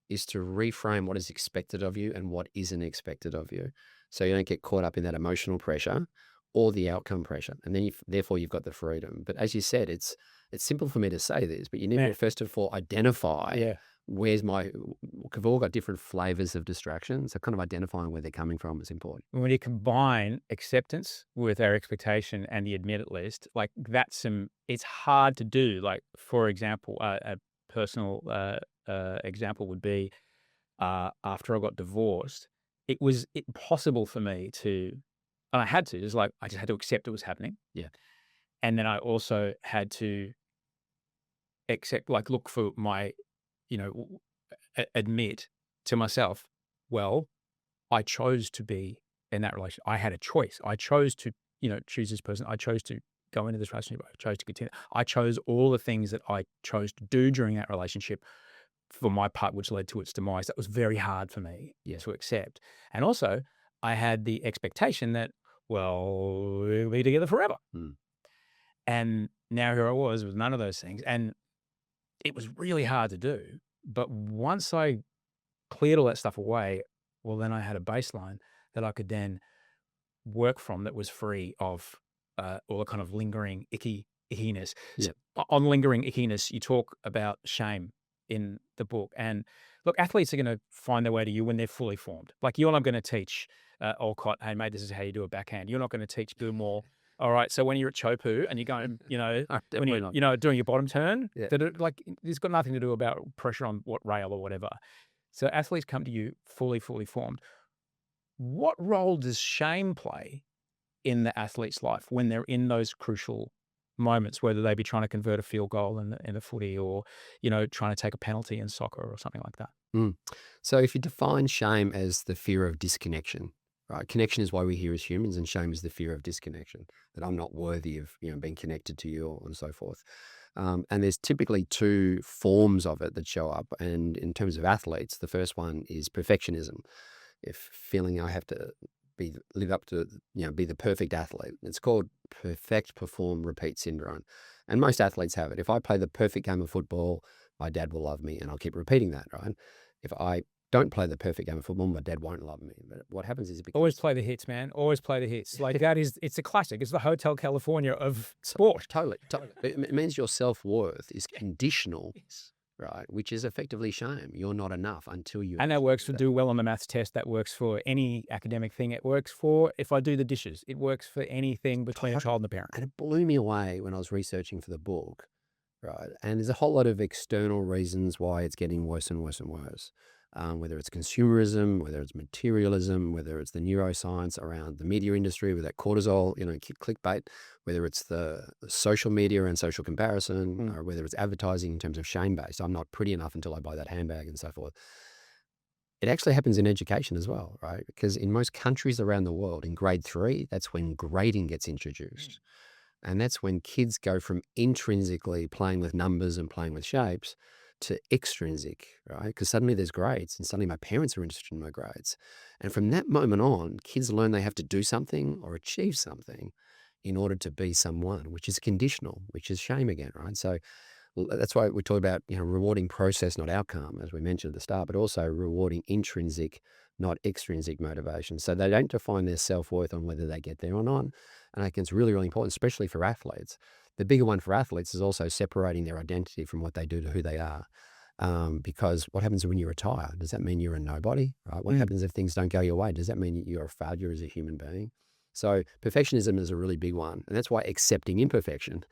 is to reframe what is expected of you and what isn't expected of you. So you don't get caught up in that emotional pressure or the outcome pressure. And then therefore you've got the freedom. But as you said, it's simple for me to say this, but you need to first of all identify we've all got different flavors of distraction. So kind of identifying where they're coming from is important. When you combine acceptance with our expectation and the admit it list, like it's hard to do. Like, for example, a personal example would be after I got divorced, it was impossible for me to, and I had to, just like, I just had to accept it was happening. Yeah. And then I also had to accept, like, look for my, you know, admit to myself, well, I chose to be in that relationship. I had a choice. I chose to, choose this person. I chose to go into this relationship. I chose to continue. I chose all the things that I chose to do during that relationship for my part, which led to its demise. That was very hard for me to accept. And also, I had the expectation that, well, we'll be together forever. And now here I was with none of those things. And it was really hard to do. But once I cleared all that stuff away, well, then I had a baseline that I could then work from that was free of all the kind of lingering ickiness. So on lingering ickiness, you talk about shame in the book. And look, athletes are going to find their way to you when they're fully formed. Like, you're not going to teach Olcott, hey, mate, this is how you do a backhand. You're not going to teach Gilmore. All right, so when you're at Chopu and you're going, when you're doing your bottom turn, it's got nothing to do about pressure on what rail or whatever. So athletes come to you fully formed. What role does shame play in the athlete's life when they're in those crucial moments, whether they be trying to convert a field goal in the footy, or, trying to take a penalty in soccer or something like that? So if you define shame as the fear of disconnection, right? Connection is why we're here as humans, and shame is the fear of disconnection, that I'm not worthy of, being connected to you, and so forth. And there's typically two forms of it that show up. And in terms of athletes, the first one is perfectionism. If feeling I have to live up to, be the perfect athlete. It's called perfect, perform, repeat syndrome. And most athletes have it. If I play the perfect game of football, my dad will love me, and I'll keep repeating that, right? If I don't play the perfect game of football, my dad won't love me. But what happens is always play the hits, man. Always play the hits. Like, it's a classic. It's the Hotel California of sport. Totally. It means your self-worth is conditional, right? Which is effectively shame. You're not enough until you. And that works for do well on the maths test. That works for any academic thing. It works for if I do the dishes. It works for anything between a child and a parent. And it blew me away when I was researching for the book, right? And there's a whole lot of external reasons why it's getting worse and worse and worse. Whether it's consumerism, whether it's materialism, whether it's the neuroscience around the media industry with that cortisol, clickbait, whether it's the social media and social comparison, or whether it's advertising in terms of shame-based. I'm not pretty enough until I buy that handbag, and so forth. It actually happens in education as well, right? Because in most countries around the world, in grade 3, that's when grading gets introduced. And that's when kids go from intrinsically playing with numbers and playing with shapes to extrinsic, right? Because suddenly there's grades, and suddenly my parents are interested in my grades. And from that moment on, kids learn they have to do something or achieve something in order to be someone, which is conditional, which is shame again, right? So that's why we talk about, rewarding process, not outcome, as we mentioned at the start, but also rewarding intrinsic, not extrinsic motivation. So they don't define their self-worth on whether they get there or not. And I think it's really, really important, especially for athletes. The bigger one for athletes is also separating their identity from what they do to who they are. Because what happens when you retire? Does that mean you're a nobody, right? What happens if things don't go your way? Does that mean you're a failure as a human being? So perfectionism is a really big one. And that's why accepting imperfection,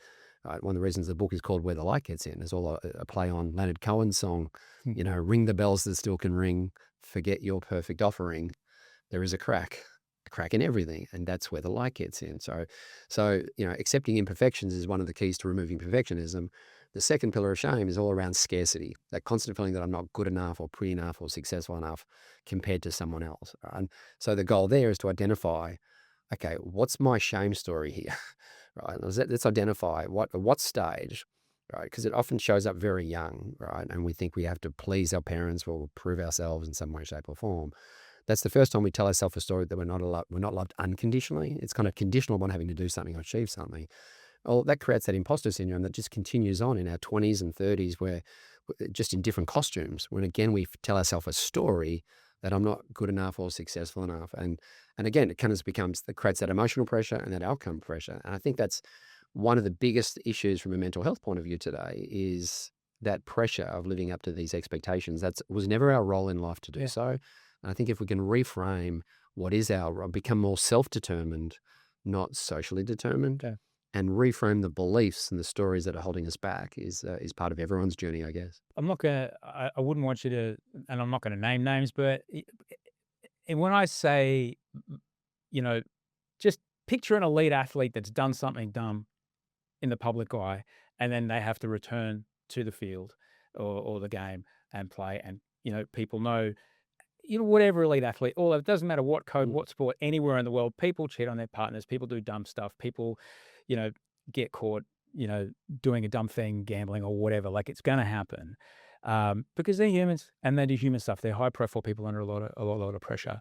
right? One of the reasons the book is called Where the Light Gets In is all a play on Leonard Cohen's song, ring the bells that still can ring, forget your perfect offering. There is a crack in everything, and that's where the light gets in. So accepting imperfections is one of the keys to removing perfectionism. The second pillar of shame is all around scarcity, that constant feeling that I'm not good enough or pretty enough or successful enough compared to someone else. Right? And so the goal there is to identify, okay, what's my shame story here? Right? Let's identify what stage, right? Because it often shows up very young, right? And we think we have to please our parents or prove ourselves in some way, shape, or form. That's the first time we tell ourselves a story that we're not loved unconditionally. It's kind of conditional upon having to do something or achieve something. Well, that creates that imposter syndrome that just continues on in our 20s and 30s, where just in different costumes, when again we tell ourselves a story that I'm not good enough or successful enough. And again, it kind of creates that emotional pressure and that outcome pressure. And I think that's one of the biggest issues from a mental health point of view today, is that pressure of living up to these expectations. That was never our role in life to do so. And I think if we can reframe what is our role, become more self-determined, not socially determined, and reframe the beliefs and the stories that are holding us back is part of everyone's journey, I guess. I wouldn't want you to, and I'm not going to name names, but And when I say, you know, just picture an elite athlete that's done something dumb in the public eye, and then they have to return to the field or the game and play. And, people know, whatever elite athlete, all it doesn't matter what code, what sport, anywhere in the world, people cheat on their partners, people do dumb stuff, people, get caught, doing a dumb thing, gambling or whatever. Like, it's going to happen because they're humans and they do human stuff. They're high profile people under a lot of pressure.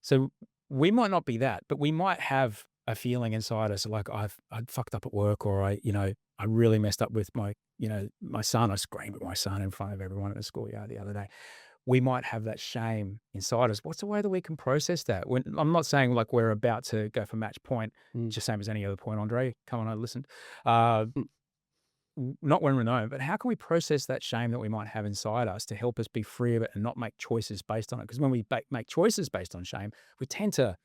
So we might not be that, but we might have a feeling inside us like I fucked up at work, or I really messed up with my son. I screamed at my son in front of everyone at the schoolyard the other day. We might have that shame inside us. What's the way that we can process that? I'm not saying like we're about to go for match point, just same as any other point, Andre. Come on, I listened. Not when we're known, but how can we process that shame that we might have inside us to help us be free of it and not make choices based on it? Because when we make choices based on shame, we tend to,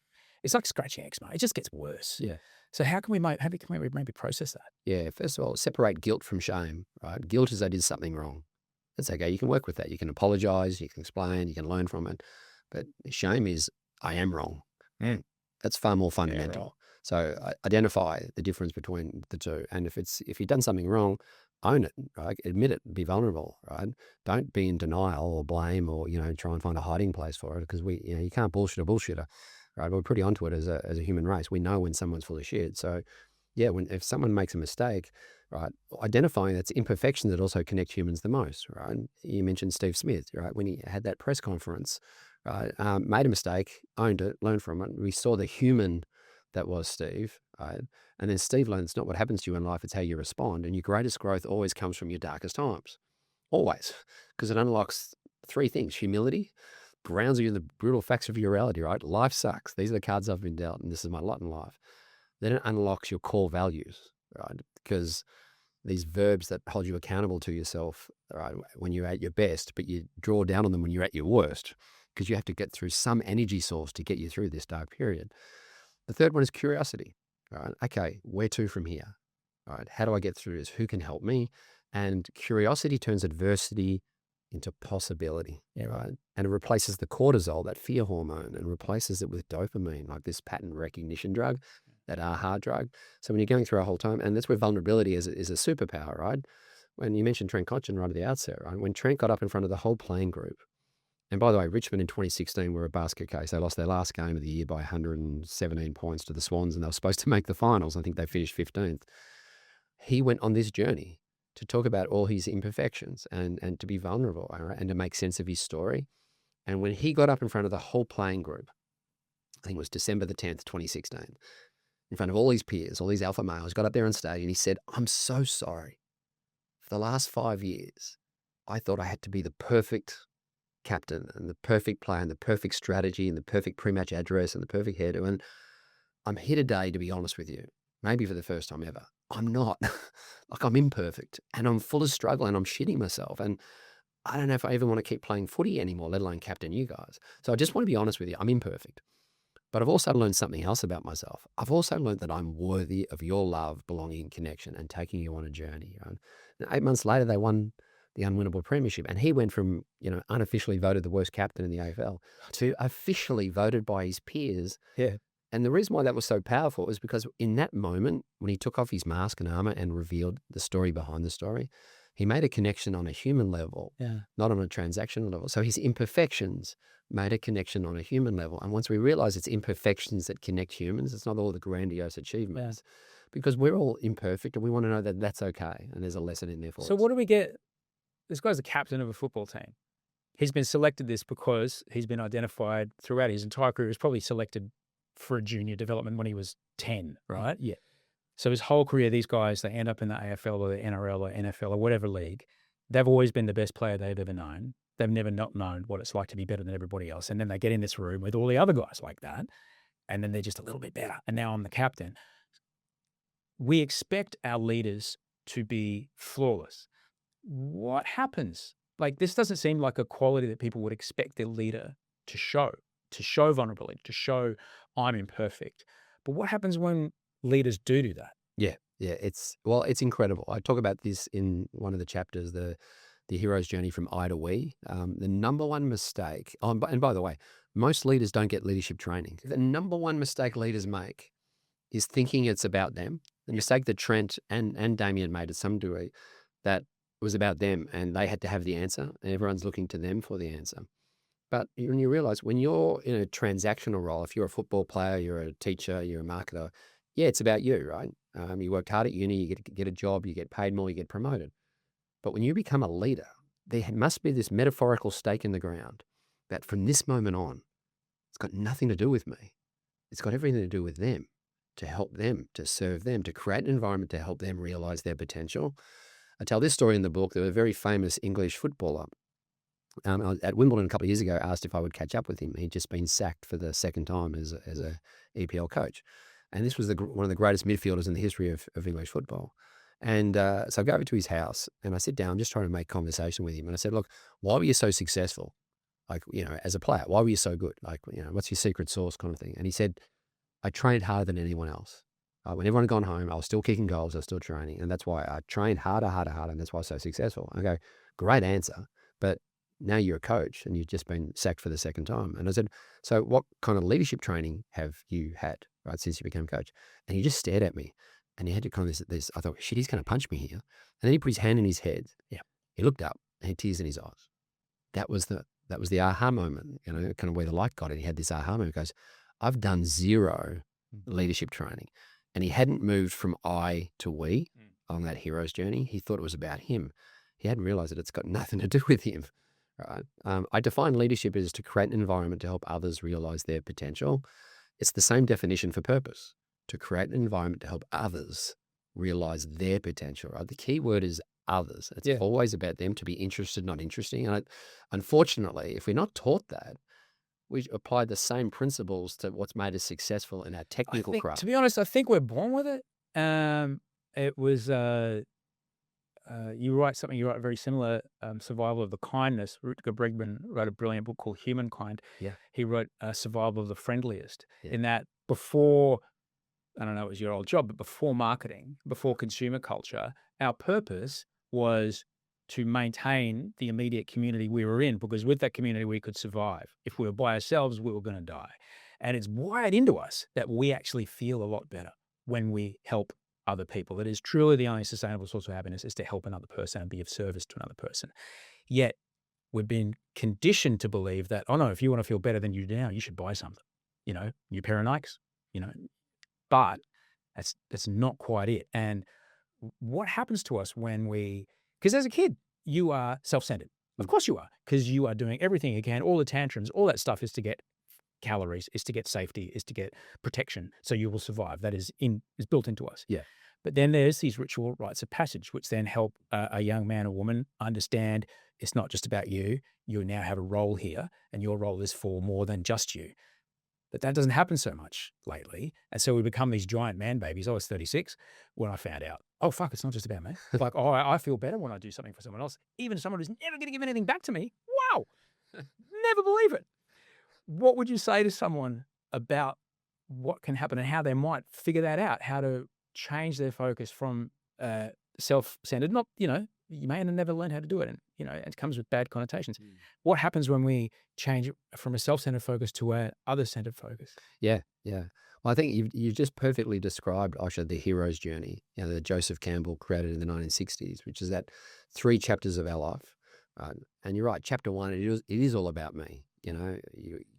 it's like scratching eczema. It just gets worse. Yeah. So how can we maybe process that? Yeah. First of all, separate guilt from shame, right? Guilt is I did something wrong. That's okay. You can work with that. You can apologize. You can explain. You can learn from it. But shame is I am wrong. That's far more fundamental. Yeah, right. So identify the difference between the two. And if you've done something wrong, own it, right? Admit it, be vulnerable, right? Don't be in denial or blame or, try and find a hiding place for it, because you can't bullshit a bullshitter, right? We're pretty onto it as a human race. We know when someone's full of shit. So yeah, if someone makes a mistake, right, identifying that's imperfection that also connect humans the most, right? You mentioned Steve Smith, right? When he had that press conference, right, made a mistake, owned it, learned from it. We saw the human that was Steve, right? And then Steve learned it's not what happens to you in life, it's how you respond. And your greatest growth always comes from your darkest times. Always. Because it unlocks three things: humility, grounds you in the brutal facts of your reality, right? Life sucks. These are the cards I've been dealt, and this is my lot in life. Then it unlocks your core values, right? Because these verbs that hold you accountable to yourself, right, when you're at your best, but you draw down on them when you're at your worst, because you have to get through some energy source to get you through this dark period. The third one is curiosity, right? Okay, where to from here? All right, how do I get through this? Who can help me? And curiosity turns adversity into possibility, right? And it replaces the cortisol, that fear hormone, and replaces it with dopamine, like this pattern recognition drug, that aha drug. So when you're going through a whole time, and that's where vulnerability is a superpower, right? When you mentioned Trent Cotchin right at the outset, right? When Trent got up in front of the whole playing group, and by the way, Richmond in 2016 were a basket case. They lost their last game of the year by 117 points to the Swans, and they were supposed to make the finals. I think they finished 15th. He went on this journey to talk about all his imperfections and to be vulnerable, right? And to make sense of his story. And when he got up in front of the whole playing group, I think it was December the 10th, 2016, in front of all his peers, all these alpha males, got up there on stage and he said, "I'm so sorry. For the last 5 years, I thought I had to be the perfect captain and the perfect player and the perfect strategy and the perfect pre-match address and the perfect hairdo. And I'm here today to be honest with you, maybe for the first time ever. I'm not. Like, I'm imperfect and I'm full of struggle and I'm shitting myself. And I don't know if I even want to keep playing footy anymore, let alone captain you guys. So I just want to be honest with you. I'm imperfect. But I've also learned something else about myself. I've also learned that I'm worthy of your love, belonging, connection, and taking you on a journey." Right? And 8 months later, they won the unwinnable premiership. And he went from, unofficially voted the worst captain in the AFL to officially voted by his peers. Yeah. And the reason why that was so powerful is because in that moment, when he took off his mask and armor and revealed the story behind the story, he made a connection on a human level, not on a transactional level. So his imperfections made a connection on a human level. And once we realize it's imperfections that connect humans, it's not all the grandiose achievements, because we're all imperfect and we want to know that that's okay. And there's a lesson in there for us. So what do we get? This guy's a captain of a football team. He's been selected this because he's been identified throughout his entire career. He was probably selected for a junior development when he was 10, right? Yeah. So his whole career, these guys, they end up in the AFL or the NRL or NFL or whatever league. They've always been the best player they've ever known. They've never not known what it's like to be better than everybody else. And then they get in this room with all the other guys like that. And then they're just a little bit better. And now I'm the captain. We expect our leaders to be flawless. What happens? Like, this doesn't seem like a quality that people would expect their leader to show vulnerability, to show I'm imperfect. But what happens when leaders do that? Yeah. It's incredible. I talk about this in one of the chapters, the hero's journey from I to we. The number one mistake, and by the way, Most leaders don't get leadership training. The number one mistake leaders make is thinking it's about them. The mistake that Trent and Damien made to some degree, that was about them and they had to have the answer and everyone's looking to them for the answer. But when you realize when you're in a transactional role, if you're a football player, you're a teacher, you're a marketer, yeah, it's about you, right? You worked hard at uni, you get a job, you get paid more, you get promoted. But when you become a leader, there must be this metaphorical stake in the ground that from this moment on, it's got nothing to do with me. It's got everything to do with them, to help them, to serve them, to create an environment to help them realize their potential. I tell this story in the book. There was a very famous English footballer I was at Wimbledon a couple of years ago, asked if I would catch up with him. He'd just been sacked for the second time as a EPL coach. And this was one of the greatest midfielders in the history of English football. And so I go over to his house and I sit down, just trying to make conversation with him. And I said, look, why were you so successful? Like, as a player, why were you so good? Like, what's your secret sauce kind of thing? And he said, I trained harder than anyone else. When everyone had gone home, I was still kicking goals, I was still training. And that's why I trained harder. And that's why I was so successful. I go, great answer. But now you're a coach and you've just been sacked for the second time. And I said, so what kind of leadership training have you had, right, since you became coach? And he just stared at me and he had to kind of this, I thought, shit, he's going to punch me here. And then he put his hand in his head. Yeah. He looked up and he had tears in his eyes. That was the aha moment, kind of where the light got it. He had this aha moment. He goes, I've done zero leadership training. And he hadn't moved from I to we on that hero's journey. He thought it was about him. He hadn't realized that it's got nothing to do with him. Right. I define leadership as to create an environment to help others realize their potential. It's the same definition for purpose, to create an environment to help others realize their potential. Right. The key word is others. It's always about them, to be interested, not interesting. And unfortunately, if we're not taught that, we apply the same principles to what's made us successful in our technical craft. To be honest, I think we're born with it. It was... you write very similar, Survival of the Kindness. Rutger Bregman wrote a brilliant book called Humankind. Yeah. He wrote Survival of the Friendliest. In that before, I don't know, it was your old job, but before marketing, before consumer culture, our purpose was to maintain the immediate community we were in, because with that community we could survive. If we were by ourselves, we were going to die. And it's wired into us that we actually feel a lot better when we help other people. That is truly the only sustainable source of happiness, is to help another person and be of service to another person. Yet we've been conditioned to believe that, oh no, if you want to feel better than you do now, you should buy something, new pair of Nikes, but that's not quite it. And what happens to us because as a kid, you are self-centered. Of course you are, because you are doing everything you can, all the tantrums, all that stuff is to get calories, is to get safety, is to get protection, so you will survive. That is built into us. Yeah. But then there's these ritual rites of passage, which then help a young man or woman understand it's not just about you. You now have a role here, and your role is for more than just you. But that doesn't happen so much lately. And so we become these giant man babies. I was 36 when I found out, oh, fuck, it's not just about me. Like, oh, I feel better when I do something for someone else, even someone who's never going to give anything back to me. Wow. Never believe it. What would you say to someone about what can happen and how they might figure that out, how to change their focus from self-centered? Not, you may never learn how to do it, and, it comes with bad connotations. What happens when we change from a self-centered focus to a other-centered focus? Yeah. Well, I think you just perfectly described, Osher, the hero's journey, that Joseph Campbell created in the 1960s, which is that 3 chapters of our life. And you're right, chapter 1, it is all about me.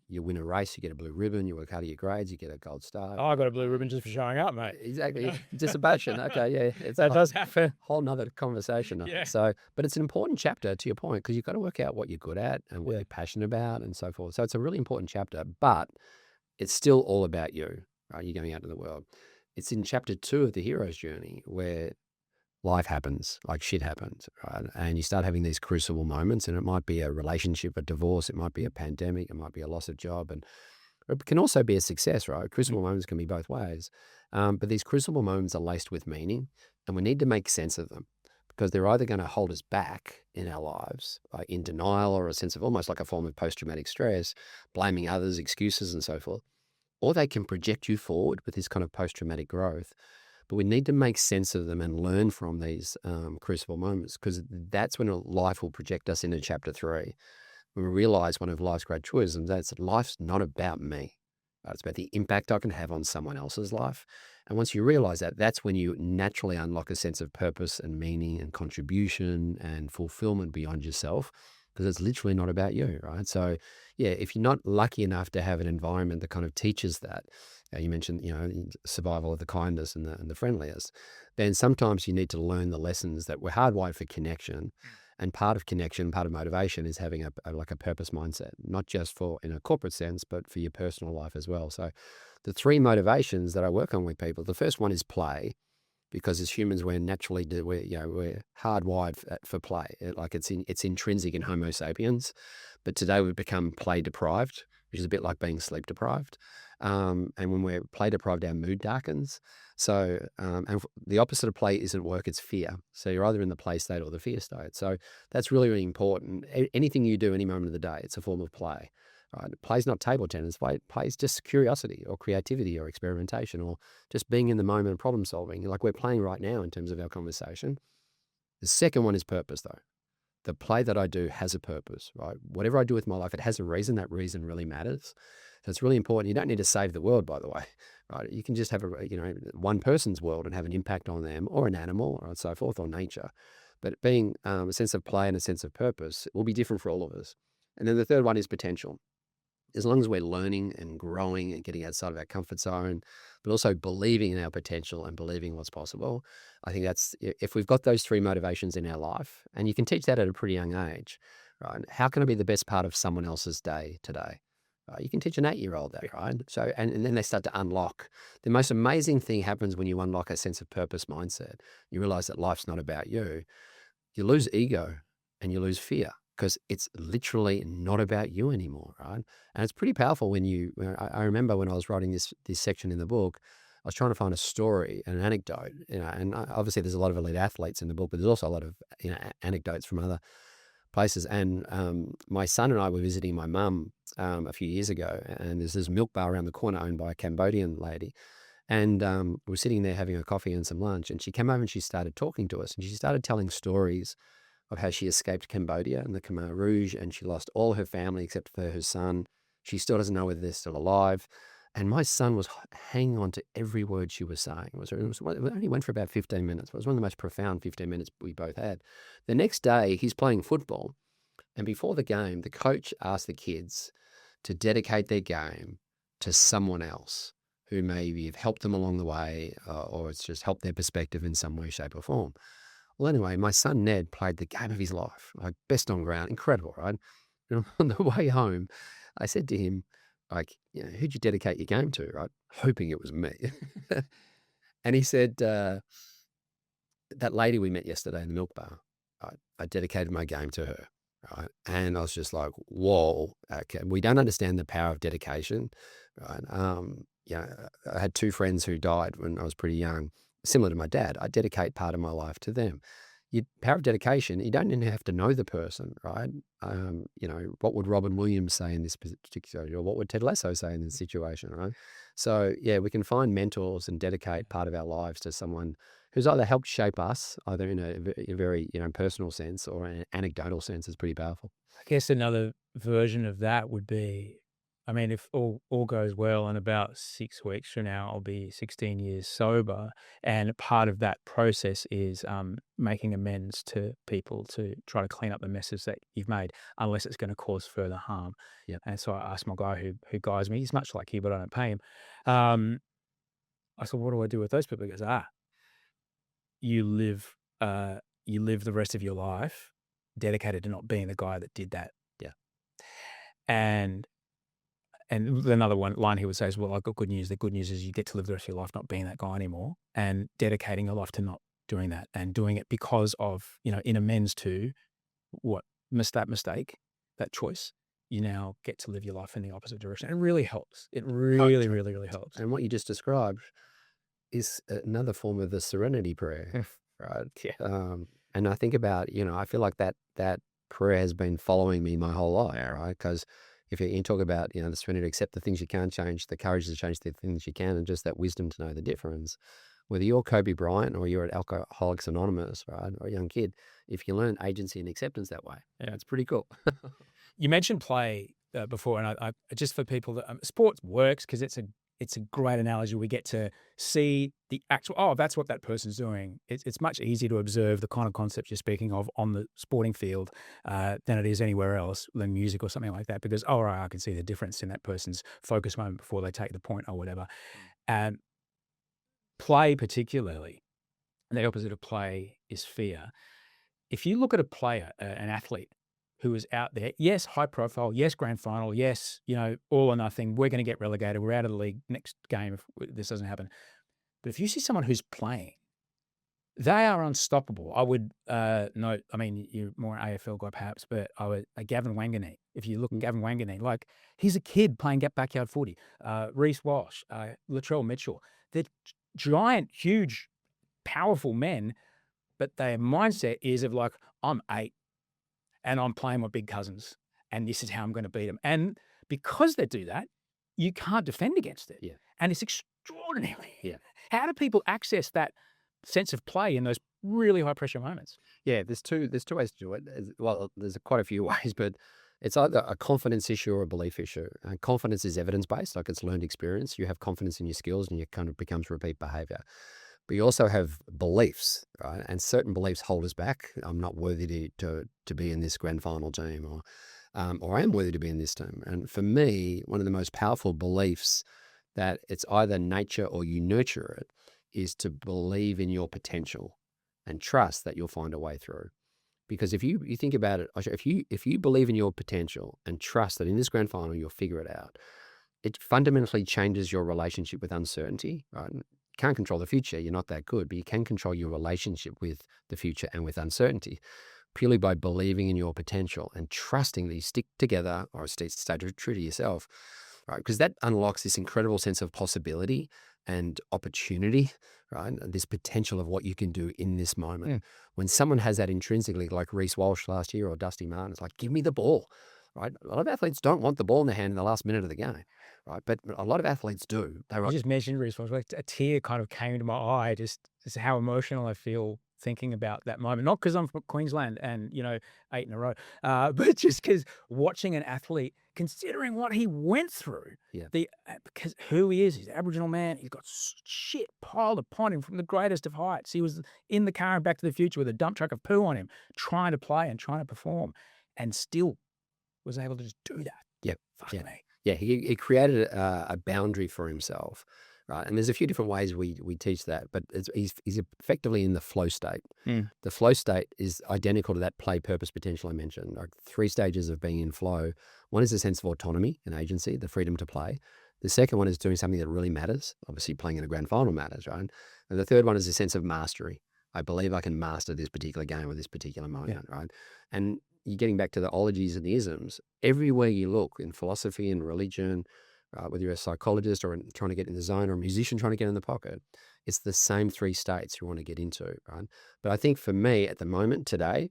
You win a race, you get a blue ribbon, you work hard at your grades, you get a gold star. Oh, I got a blue ribbon just for showing up, mate. Exactly. Dissipation. Okay, yeah. That does happen. Whole nother conversation. Yeah. But it's an important chapter, to your point, because you've got to work out what you're good at and what you're passionate about and so forth. So it's a really important chapter, but it's still all about you, right? You're going out into the world. It's in chapter 2 of the hero's journey where life happens, like shit happens, right? And you start having these crucible moments, and it might be a relationship, a divorce, it might be a pandemic, it might be a loss of job, and it can also be a success, right? Crucible moments can be both ways. But these crucible moments are laced with meaning, and we need to make sense of them, because they're either going to hold us back in our lives, in denial or a sense of almost like a form of post-traumatic stress, blaming others, excuses and so forth, or they can project you forward with this kind of post-traumatic growth. But we need to make sense of them and learn from these crucible moments, because that's when life will project us into chapter 3. when we realize one of life's great truisms, that's life's not about me. It's about the impact I can have on someone else's life. And once you realize that, that's when you naturally unlock a sense of purpose and meaning and contribution and fulfillment beyond yourself, because it's literally not about you, right? So, yeah, if you're not lucky enough to have an environment that kind of teaches that, you mentioned, survival of the kindest and the friendliest, then sometimes you need to learn the lessons that we're hardwired for connection. And part of connection, part of motivation is having like a purpose mindset, not just for in a corporate sense, but for your personal life as well. So the three motivations that I work on with people, the first one is play, because as humans, we're naturally, we're hardwired for play. It's intrinsic in Homo sapiens, but today we've become play deprived, which is a bit like being sleep deprived. And when we're play deprived, our mood darkens. So, the opposite of play isn't work, it's fear. So you're either in the play state or the fear state. So that's really, really important. Anything you do any moment of the day, it's a form of play. Right? Play's not table tennis. Play's just curiosity or creativity or experimentation or just being in the moment and problem solving, like we're playing right now in terms of our conversation. The second one is purpose, though. The play that I do has a purpose, right? Whatever I do with my life, it has a reason. That reason really matters. So it's really important. You don't need to save the world, by the way, right? You can just have one person's world and have an impact on them, or an animal, or so forth, or nature. But being a sense of play and a sense of purpose will be different for all of us. And then the third one is potential. As long as we're learning and growing and getting outside of our comfort zone, but also believing in our potential and believing what's possible, I think that's, if we've got those three motivations in our life, and you can teach that at a pretty young age, right? How can I be the best part of someone else's day today? You can teach an 8-year-old that, right? So, and then they start to unlock. The most amazing thing happens when you unlock a sense of purpose mindset. You realize that life's not about you. You lose ego and you lose fear, because it's literally not about you anymore, right? And it's pretty powerful when I remember when I was writing this section in the book, I was trying to find a story, an anecdote, and obviously there's a lot of elite athletes in the book, but there's also a lot of, anecdotes from other places. And my son and I were visiting my mum a few years ago, and there's this milk bar around the corner owned by a Cambodian lady. And we were sitting there having a coffee and some lunch, and she came over and she started talking to us, and she started telling stories of how she escaped Cambodia and the Khmer Rouge, and she lost all her family except for her son. She still doesn't know whether they're still alive. And my son was hanging on to every word she was saying. It only went for about 15 minutes. It was one of the most profound 15 minutes we both had. The next day, he's playing football. And before the game, the coach asked the kids to dedicate their game to someone else who maybe have helped them along the way, or it's just helped their perspective in some way, shape, or form. Well, anyway, my son Ned played the game of his life, like best on ground, incredible, right? And on the way home, I said to him, like, who'd you dedicate your game to, right? Hoping it was me. And he said, that lady we met yesterday in the milk bar, I dedicated my game to her, right? And I was just like, whoa, okay. We don't understand the power of dedication, right? I had two friends who died when I was pretty young, similar to my dad. I dedicate part of my life to them. Power of dedication, you don't even have to know the person, right? What would Robin Williams say in this particular, or what would Ted Lasso say in this situation, right? So, yeah, we can find mentors and dedicate part of our lives to someone who's either helped shape us, either in a very, personal sense or an anecdotal sense. Is pretty powerful. I guess another version of that would be, I mean, if all goes well, in about 6 weeks from now, I'll be 16 years sober. And part of that process is making amends to people to try to clean up the messes that you've made, unless it's going to cause further harm. Yep. And so I asked my guy who guides me, he's much like you, but I don't pay him. I said, what do I do with those people? He goes, you live the rest of your life dedicated to not being the guy that did that. Yeah. And another line he would say is, well, I've got good news. The good news is you get to live the rest of your life not being that guy anymore, and dedicating your life to not doing that, and doing it because of, in amends to that mistake, that choice. You now get to live your life in the opposite direction. It really helps. It really, really, really helps. And what you just described is another form of the serenity prayer, right? Yeah. And I think about, I feel like that prayer has been following me my whole life, right? Because if you talk about, the serenity to accept the things you can't change, the courage to change the things you can, and just that wisdom to know the difference. Whether you're Kobe Bryant or you're at Alcoholics Anonymous, right, or a young kid, if you learn agency and acceptance that way, Yeah. it's pretty cool. You mentioned play before, and I just for people that sport works because it's a great analogy. We get to see the actual, oh, that's what that person's doing. It's much easier to observe the kind of concepts you're speaking of on the sporting field than it is anywhere else, than music or something like that, because, oh, right, I can see the difference in that person's focus moment before they take the point or whatever. And play particularly, the opposite of play is fear. If you look at a player, an athlete who is out there, yes, high profile, yes, grand final, yes, all or nothing, we're going to get relegated, we're out of the league next game if this doesn't happen. But if you see someone who's playing, they are unstoppable. I would note, I mean, you're more an AFL guy perhaps, but I would, Gavin Wanganeen. If you look at Gavin Wanganeen, like he's a kid playing backyard footy. Reece Walsh, Latrell Mitchell, they're giant, huge, powerful men, but their mindset is of like, I'm 8 and I'm playing my big cousins and this is how I'm going to beat them. And because they do that, you can't defend against it. Yeah. And it's extraordinary. Yeah. How do people access that sense of play in those really high pressure moments? Yeah, there's two ways to do it. Well, there's quite a few ways, but it's either a confidence issue or a belief issue. And confidence is evidence-based, like it's learned experience. You have confidence in your skills and it kind of becomes repeat behavior. But you also have beliefs, right? And certain beliefs hold us back. I'm not worthy to be in this grand final team, or I am worthy to be in this team. And for me, one of the most powerful beliefs that it's either nature or you nurture it is to believe in your potential and trust that you'll find a way through. Because if you think about it, if you believe in your potential and trust that in this grand final you'll figure it out, it fundamentally changes your relationship with uncertainty, right? You can't control the future, you're not that good, but you can control your relationship with the future and with uncertainty purely by believing in your potential and trusting that you stick together or stay true to yourself, right? Because that unlocks this incredible sense of possibility and opportunity, right? This potential of what you can do in this moment. Yeah. When someone has that intrinsically, like Reece Walsh last year or Dusty Martin, it's like, give me the ball, right? A lot of athletes don't want the ball in their hand in the last minute of the game, right? But a lot of athletes do. You just mentioned Reece Walsh, like a tear kind of came to my eye, just how emotional I feel thinking about that moment. Not because I'm from Queensland and, 8 in a row, but just because watching an athlete, considering what he went through, Yeah. because who he is, he's an Aboriginal man, he's got shit piled upon him from the greatest of heights. He was in the car in Back to the Future with a dump truck of poo on him, trying to play and trying to perform, and still was able to just do that. Yeah. Fuck Yeah. me. Yeah, he created a boundary for himself, right? And there's a few different ways we teach that, but he's effectively in the flow state. Mm. The flow state is identical to that play, purpose, potential I mentioned. Like 3 stages of being in flow. One is a sense of autonomy and agency, the freedom to play. The second one is doing something that really matters. Obviously, playing in a grand final matters, right? And the third one is a sense of mastery. I believe I can master this particular game or this particular moment, right? And you're getting back to the ologies and the isms. Everywhere you look in philosophy and religion, whether you're a psychologist or trying to get in the zone or a musician trying to get in the pocket, it's the same 3 states you want to get into, right? But I think for me at the moment today,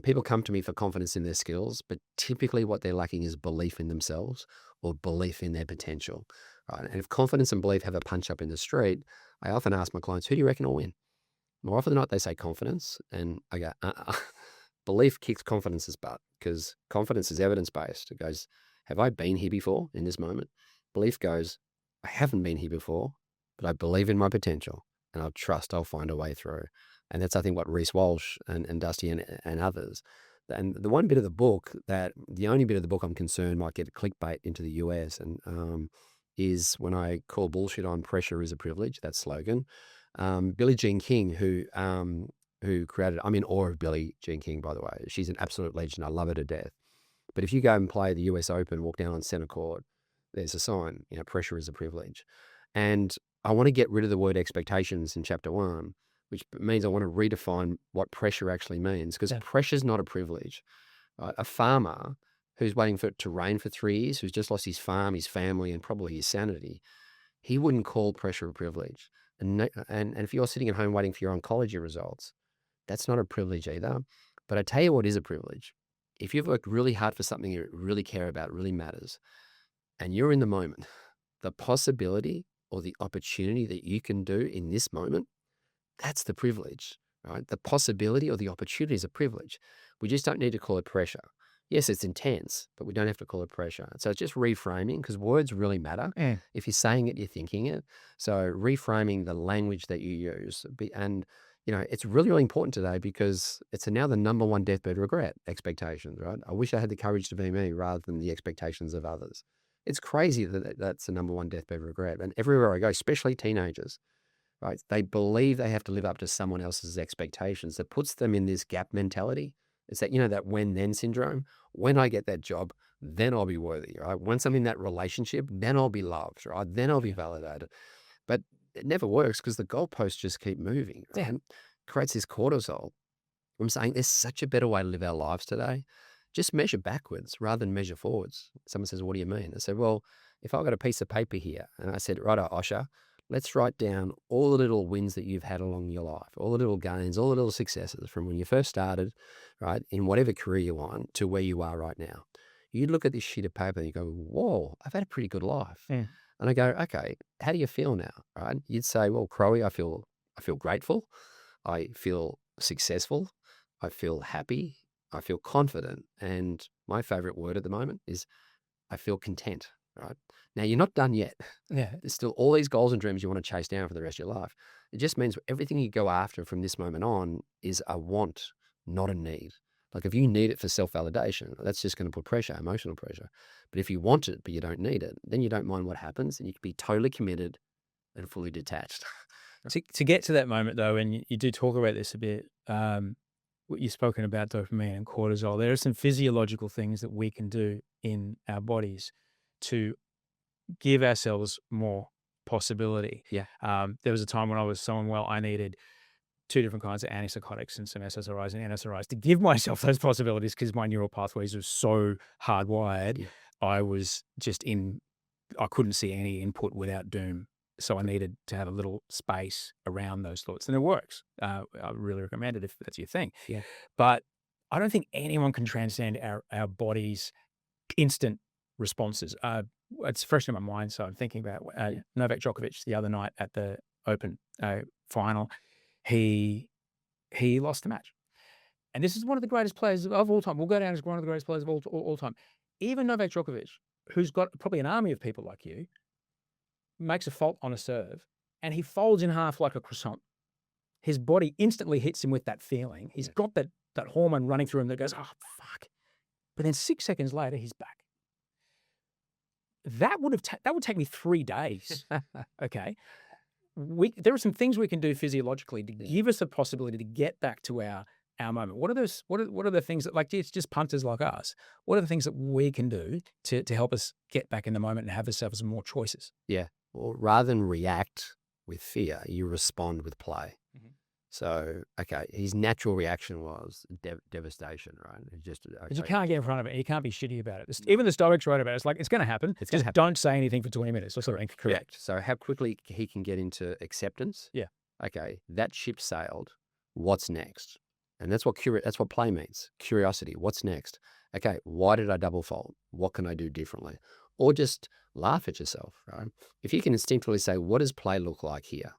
people come to me for confidence in their skills, but typically what they're lacking is belief in themselves or belief in their potential, right? And if confidence and belief have a punch up in the street, I often ask my clients, who do you reckon will win? More often than not, they say confidence, and I go, Belief kicks confidence's butt because confidence is evidence-based. It goes, have I been here before in this moment? Belief goes, I haven't been here before, but I believe in my potential and I'll trust I'll find a way through. And that's, I think, what Reece Walsh and Dusty and others. And the one bit of the book the only bit of the book I'm concerned might get a clickbait into the US is when I call bullshit on pressure is a privilege, that slogan. Billie Jean King, who created, I'm in awe of Billie Jean King, by the way. She's an absolute legend. I love her to death. But if you go and play the US Open, walk down on center court, there's a sign, pressure is a privilege. And I want to get rid of the word expectations in chapter 1, which means I want to redefine what pressure actually means, because pressure is not a privilege. Right? A farmer who's waiting for it to rain for 3 years, who's just lost his farm, his family, and probably his sanity, he wouldn't call pressure a privilege. And if you're sitting at home waiting for your oncology results, that's not a privilege either. But I tell you what is a privilege. If you've worked really hard for something you really care about, really matters, and you're in the moment, the possibility or the opportunity that you can do in this moment, that's the privilege, right? The possibility or the opportunity is a privilege. We just don't need to call it pressure. Yes, it's intense, but we don't have to call it pressure. So it's just reframing, because words really matter. Mm. If you're saying it, you're thinking it. So reframing the language that you use. And, it's really, really important today, because it's now the number one deathbed regret: expectations, right? I wish I had the courage to be me rather than the expectations of others. It's crazy that that's the number one deathbed regret. And everywhere I go, especially teenagers, right? They believe they have to live up to someone else's expectations. That puts them in this gap mentality. It's that, that when then syndrome. When I get that job, then I'll be worthy, right? Once I'm in that relationship, then I'll be loved, right? Then I'll be validated. But it never works, because the goalposts just keep moving, right? Yeah. Creates this cortisol. I'm saying there's such a better way to live our lives today. Just measure backwards rather than measure forwards. Someone says, "What do you mean?" I said, "Well, if I've got a piece of paper here," and I said, "Righto, Osher, let's write down all the little wins that you've had along your life, all the little gains, all the little successes from when you first started, right, in whatever career you want, to where you are right now." You'd look at this sheet of paper and you go, "Whoa, I've had a pretty good life." Yeah. And I go, "Okay, how do you feel now?" Right? You'd say, "Well, Crowe, I feel grateful. I feel successful. I feel happy. I feel confident. And my favorite word at the moment is I feel content." Right? Now, you're not done yet. Yeah. There's still all these goals and dreams you want to chase down for the rest of your life. It just means everything you go after from this moment on is a want, not a need. Like, if you need it for self-validation, that's just going to put pressure, emotional pressure. But if you want it, but you don't need it, then you don't mind what happens, and you can be totally committed and fully detached. To get to that moment though, and you do talk about this a bit, what you've spoken about dopamine and cortisol, there are some physiological things that we can do in our bodies to give ourselves more possibility. Yeah. There was a time when I was so unwell, I needed 2 different kinds of antipsychotics and some SSRIs and NSRIs to give myself those possibilities, because my neural pathways were so hardwired. Yeah. I was just I couldn't see any input without doom. So I needed to have a little space around those thoughts, and it works. I really recommend it if that's your thing. Yeah. But I don't think anyone can transcend our body's instant responses. It's fresh in my mind, so I'm thinking about Novak Djokovic the other night at the Open final. He lost the match, and this is one of the greatest players of all time. We'll go down as one of the greatest players of all time. Even Novak Djokovic, who's got probably an army of people like you, makes a fault on a serve, and he folds in half like a croissant. His body instantly hits him with that feeling. He's got that hormone running through him that goes, "Oh, fuck." But then 6 seconds later, he's back. That would take me 3 days. Okay. There are some things we can do physiologically to give us a possibility to get back to our moment. What are those? What are the things that, like, it's just punters like us? What are the things that we can do to help us get back in the moment and have ourselves more choices? Yeah. Well, rather than react with fear, you respond with play. Mhm. So, okay, his natural reaction was devastation, right? It's just, But you okay, can't get in front of it. You can't be shitty about it. Even the Stoics wrote about it. It's like, it's going to happen. It's Just gonna happen. don't say anything for 20 minutes or something. Correct. So how quickly he can get into acceptance. Yeah. Okay, that ship sailed. What's next? And that's what play means. Curiosity. What's next? Okay, why did I double fault? What can I do differently? Or just laugh at yourself, right? If you can instinctively say, what does play look like here?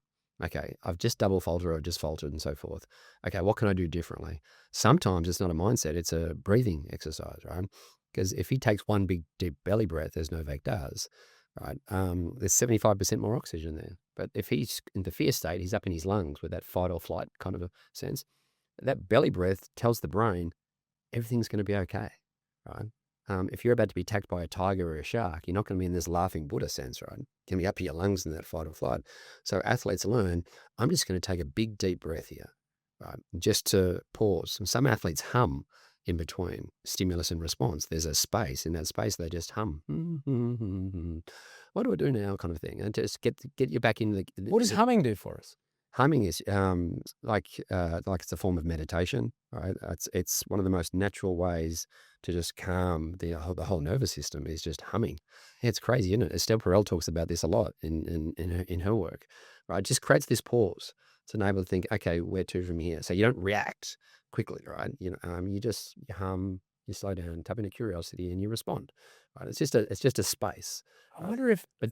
Okay, I've just double faulted, or I've just faltered, and so forth. Okay, what can I do differently? Sometimes it's not a mindset, it's a breathing exercise, right? Because if he takes one big deep belly breath, as Novak does, right, there's 75% more oxygen there. But if he's in the fear state, he's up in his lungs with that fight or flight kind of a sense. That belly breath tells the brain everything's going to be okay, right? If you're about to be attacked by a tiger or a shark, you're not going to be in this laughing Buddha sense, right? You're going to be up in your lungs in that fight or flight. So athletes learn, I'm just going to take a big, deep breath here, right? Just to pause. And some athletes hum in between stimulus and response. There's a space. In that space, they just hum. What do I do now, kind of thing. And just get you back in the... What does humming do for us? Humming is like it's a form of meditation, right? It's one of the most natural ways to just calm the whole nervous system is just humming. It's crazy, isn't it? Estelle Perel talks about this a lot in her work, right? It just creates this pause. It's enabled to think, okay, where to from here? So you don't react quickly, right? You hum, you slow down, tap into curiosity, and you respond. Right? It's just a space. I wonder if But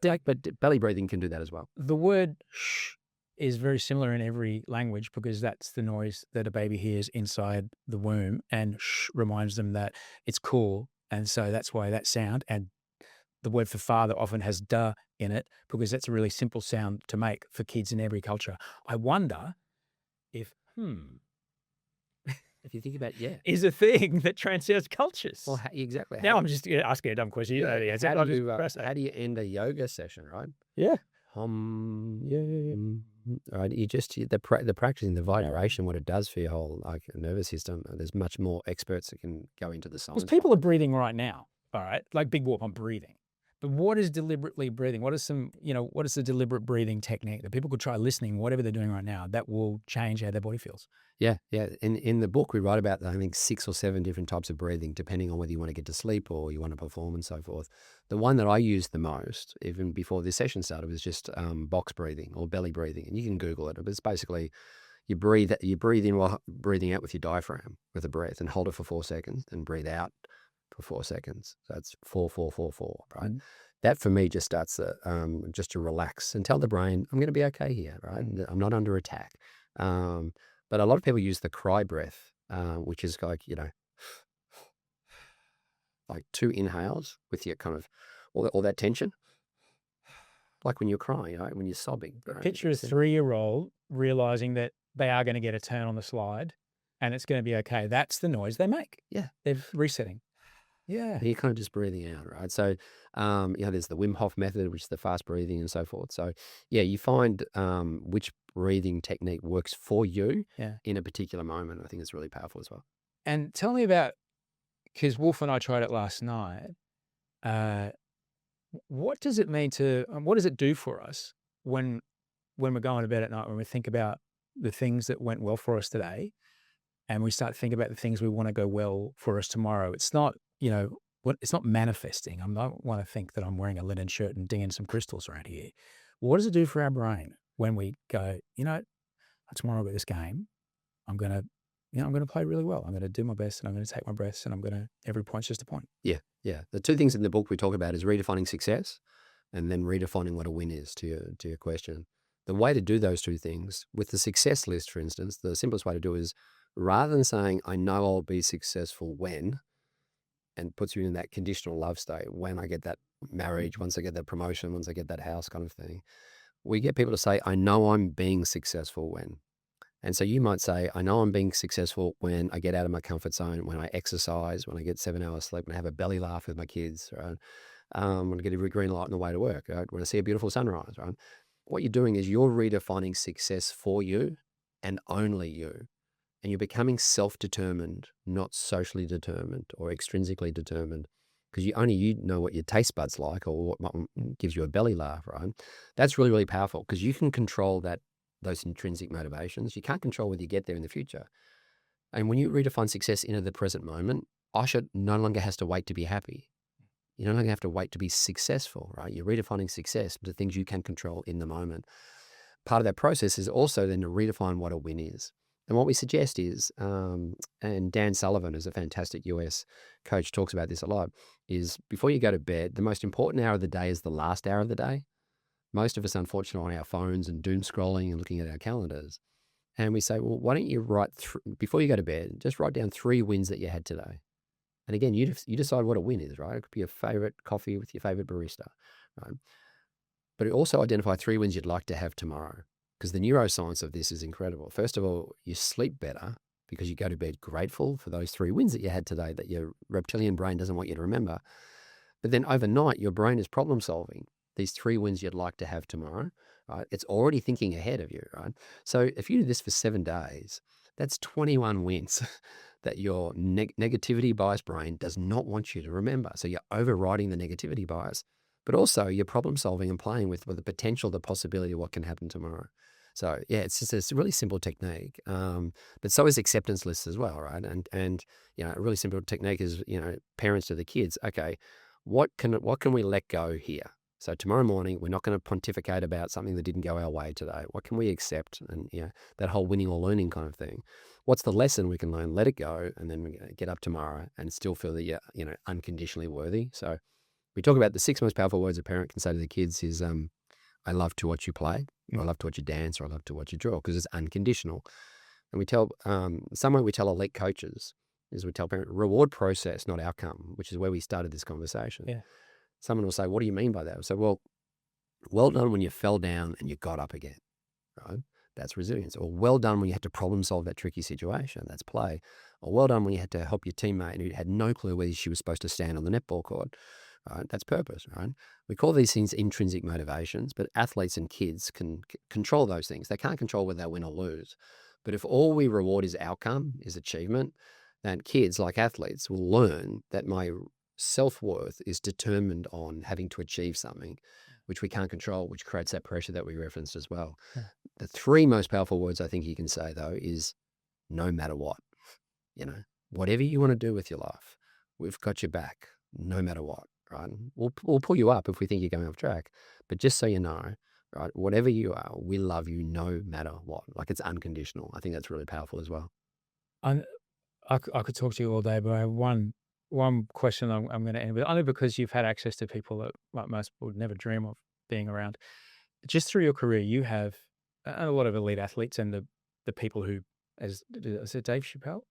belly breathing can do that as well. the word shh is very similar in every language because that's the noise that a baby hears inside the womb, and reminds them that it's cool. And so that's why that sound, and the word for father often has "duh" in it because that's a really simple sound to make for kids in every culture. I wonder if If you think about, is a thing that transcends cultures. well, exactly. Now I'm just asking a dumb question. You know the answer. How I'll do just you press it. how do you end a yoga session, right? Yeah. Right. The practicing the vibration, what it does for your whole nervous system. There's much more experts that can go into the science. Because people are breathing right now. All right. Like big whoop, I'm breathing. But what is deliberately breathing? What is what is the deliberate breathing technique that people could try listening, whatever they're doing right now, that will change how their body feels? Yeah. In the book, we write about, I think, 6 or 7 different types of breathing, depending on whether you want to get to sleep or you want to perform and so forth. The one that I used the most, even before this session started, was just box breathing or belly breathing. And you can Google it. But it's basically you breathe in while breathing out with your diaphragm with a breath, and hold it for 4 seconds, and breathe out for 4 seconds. So it's 4, 4, 4, 4, right? That for me just starts just to relax and tell the brain, I'm going to be okay here, right? I'm not under attack. But a lot of people use the cry breath, which is like, like 2 inhales with your kind of all that tension, like when you're crying, right? When you're sobbing. Right? Picture a 3-year-old realizing that they are going to get a turn on the slide and it's going to be okay. That's the noise they make. Yeah. They're resetting. Yeah. And you're kind of just breathing out, right? So, there's the Wim Hof method, which is the fast breathing and so forth. So, you find which breathing technique works for you in a particular moment. I think it's really powerful as well. And tell me about, because Wolf and I tried it last night. What does it mean what does it do for us when we're going to bed at night, when we think about the things that went well for us today, and we start to think about the things we want to go well for us tomorrow? It's not, it's not manifesting. I don't want to think that I'm wearing a linen shirt and dinging some crystals around here. What does it do for our brain when we go, tomorrow I've got this game, I'm going to play really well. I'm going to do my best, and I'm going to take my breaths, and every point's just a point. Yeah. The 2 things in the book we talk about is redefining success, and then redefining what a win is, to your question. The way to do those 2 things with the success list, for instance, the simplest way to do it is, rather than saying, I know I'll be successful when, and puts you in that conditional love state, when I get that marriage, once I get that promotion, once I get that house kind of thing, we get people to say, I know I'm being successful when. And so you might say, I know I'm being successful when I get out of my comfort zone, when I exercise, when I get 7 hours sleep, when I have a belly laugh with my kids, right? When I get a green light on the way to work, right? When I see a beautiful sunrise, right? What you're doing is you're redefining success for you and only you. And you're becoming self-determined, not socially determined or extrinsically determined, because you know what your taste buds like, or what gives you a belly laugh, right? That's really, really powerful, because you can control those intrinsic motivations. You can't control whether you get there in the future. And when you redefine success into the present moment, Osher no longer has to wait to be happy. You no longer have to wait to be successful, right? You're redefining success to things you can control in the moment. Part of that process is also then to redefine what a win is. And what we suggest is, and Dan Sullivan, who's a fantastic US coach, talks about this a lot, is before you go to bed, the most important hour of the day is the last hour of the day. Most of us, unfortunately, on our phones and doom scrolling and looking at our calendars. And we say, well, why don't you before you go to bed, just write down 3 wins that you had today. And again, you decide what a win is, right? It could be your favorite coffee with your favorite barista, right? But also identify 3 wins you'd like to have tomorrow, because the neuroscience of this is incredible. First of all, you sleep better because you go to bed grateful for those 3 wins that you had today that your reptilian brain doesn't want you to remember. But then overnight, your brain is problem solving these 3 wins you'd like to have tomorrow, right? It's already thinking ahead of you, right? So if you do this for 7 days, that's 21 wins that your negativity bias brain does not want you to remember. So you're overriding the negativity bias, but also you're problem solving and playing with the potential, the possibility of what can happen tomorrow. So yeah, it's just a really simple technique, but so is acceptance lists as well, right? And a really simple technique is, parents to the kids, okay, what can we let go here? So tomorrow morning, we're not going to pontificate about something that didn't go our way today. What can we accept? And that whole winning or learning kind of thing. What's the lesson we can learn? Let it go, and then we get up tomorrow and still feel that you're unconditionally worthy. So we talk about the 6 most powerful words a parent can say to their kids is, I love to watch you play, or I love to watch you dance, or I love to watch you draw, because it's unconditional. And we tell, somewhere we tell elite coaches is we tell parents, reward process, not outcome, which is where we started this conversation. Yeah. Someone will say, what do you mean by that? So, well done when you fell down and you got up again, right? That's resilience. Or well done when you had to problem solve that tricky situation. That's play. Or well done when you had to help your teammate who had no clue whether she was supposed to stand on the netball court. Right? That's purpose, right? We call these things intrinsic motivations, but athletes and kids can control those things. They can't control whether they win or lose. But if all we reward is outcome, is achievement, then kids, like athletes, will learn that my self-worth is determined on having to achieve something, which we can't control, which creates that pressure that we referenced as well. Yeah. The three most powerful words I think you can say, though, is no matter what. Whatever you want to do with your life, we've got your back, no matter what, right? We'll pull you up if we think you're going off track. But just so you know, right, whatever you are, we love you no matter what. Like, it's unconditional. I think that's really powerful as well. I could talk to you all day, but I have one question I'm going to end with, only because you've had access to people that like most people would never dream of being around. Just through your career, you have a lot of elite athletes and the people who, is it Dave Chappelle?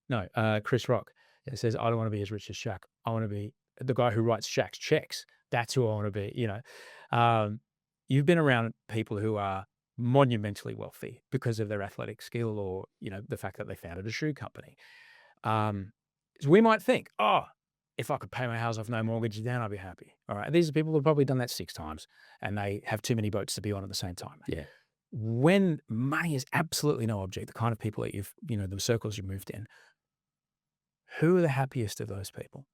No, Chris Rock. It says, I don't want to be as rich as Shaq. I want to be the guy who writes Shaq's checks. That's who I want to be, You've been around people who are monumentally wealthy because of their athletic skill or, the fact that they founded a shoe company. So we might think, if I could pay my house off, no mortgage, then I'd be happy. All right. These are people who've probably done that 6 times and they have too many boats to be on at the same time. Yeah. When money is absolutely no object, the kind of people that you've, the circles you moved in, who are the happiest of those people?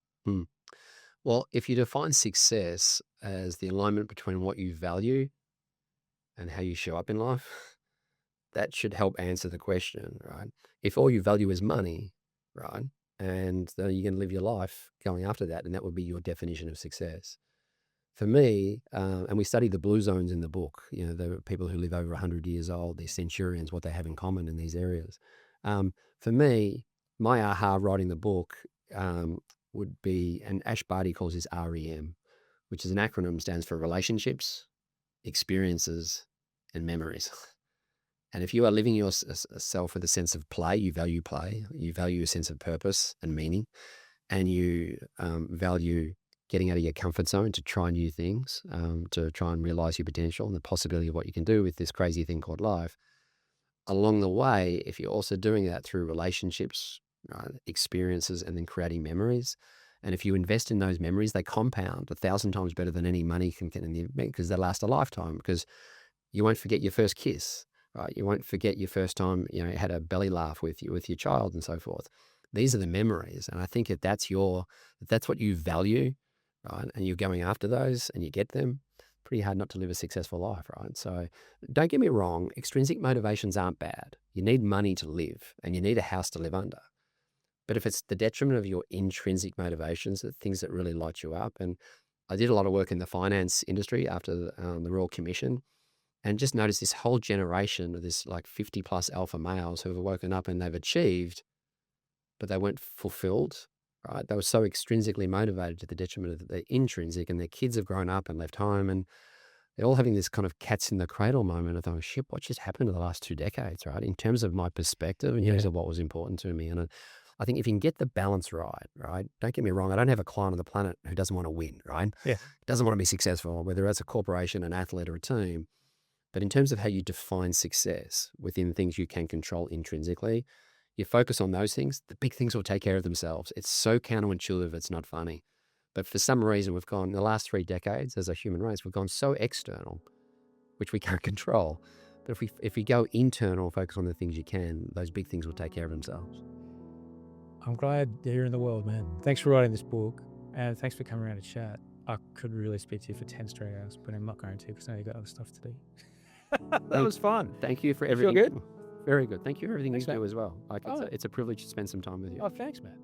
Well, if you define success as the alignment between what you value and how you show up in life, that should help answer the question, right? If all you value is money, right, and then you can live your life going after that, and that would be your definition of success. For me, and we study the blue zones in the book, the people who live over 100 years old, these centurions, what they have in common in these areas. For me, my aha writing the book would be, and Ash Barty calls this REM, which is an acronym, stands for relationships, experiences, and memories. And if you are living yourself with a sense of play, you value a sense of purpose and meaning, and you value getting out of your comfort zone to try new things, to try and realize your potential and the possibility of what you can do with this crazy thing called life. Along the way, if you're also doing that through relationships, experiences, and then creating memories, and if you invest in those memories, they compound 1,000 times better than any money can because they last a lifetime, because you won't forget your first kiss, right? You won't forget your first time, you had a belly laugh with your child and so forth. These are the memories. And I think if that's what you value, right, and you're going after those and you get them, pretty hard not to live a successful life, right? So don't get me wrong, extrinsic motivations aren't bad. You need money to live and you need a house to live under. But if it's the detriment of your intrinsic motivations, the things that really light you up, and I did a lot of work in the finance industry after the Royal Commission, and just noticed this whole generation of this like 50 plus alpha males who have woken up and they've achieved, but they weren't fulfilled, right? They were so extrinsically motivated to the detriment of the intrinsic, and their kids have grown up and left home, and they're all having this kind of cats in the cradle moment of, oh shit, what just happened in the last 2 decades, right? In terms of my perspective, in terms of what was important to me. And I think if you can get the balance right, don't get me wrong, I don't have a client on the planet who doesn't want to win, right? Yeah. Doesn't want to be successful, whether it's a corporation, an athlete, or a team. But in terms of how you define success within things you can control intrinsically, you focus on those things, the big things will take care of themselves. It's so counterintuitive, it's not funny. But for some reason, we've gone, in the last 3 decades as a human race, we've gone so external, which we can't control. But if we go internal, focus on the things you can, those big things will take care of themselves. I'm glad you're in the world, man. Thanks for writing this book, and thanks for coming around to chat. I could really speak to you for 10 straight hours, but I'm not going to because now you've got other stuff to do. That was fun. Thank you for everything. Feel good? Very good. Thank you for everything Thanks, you do man. as well. It's a privilege to spend some time with you. Oh, thanks, man.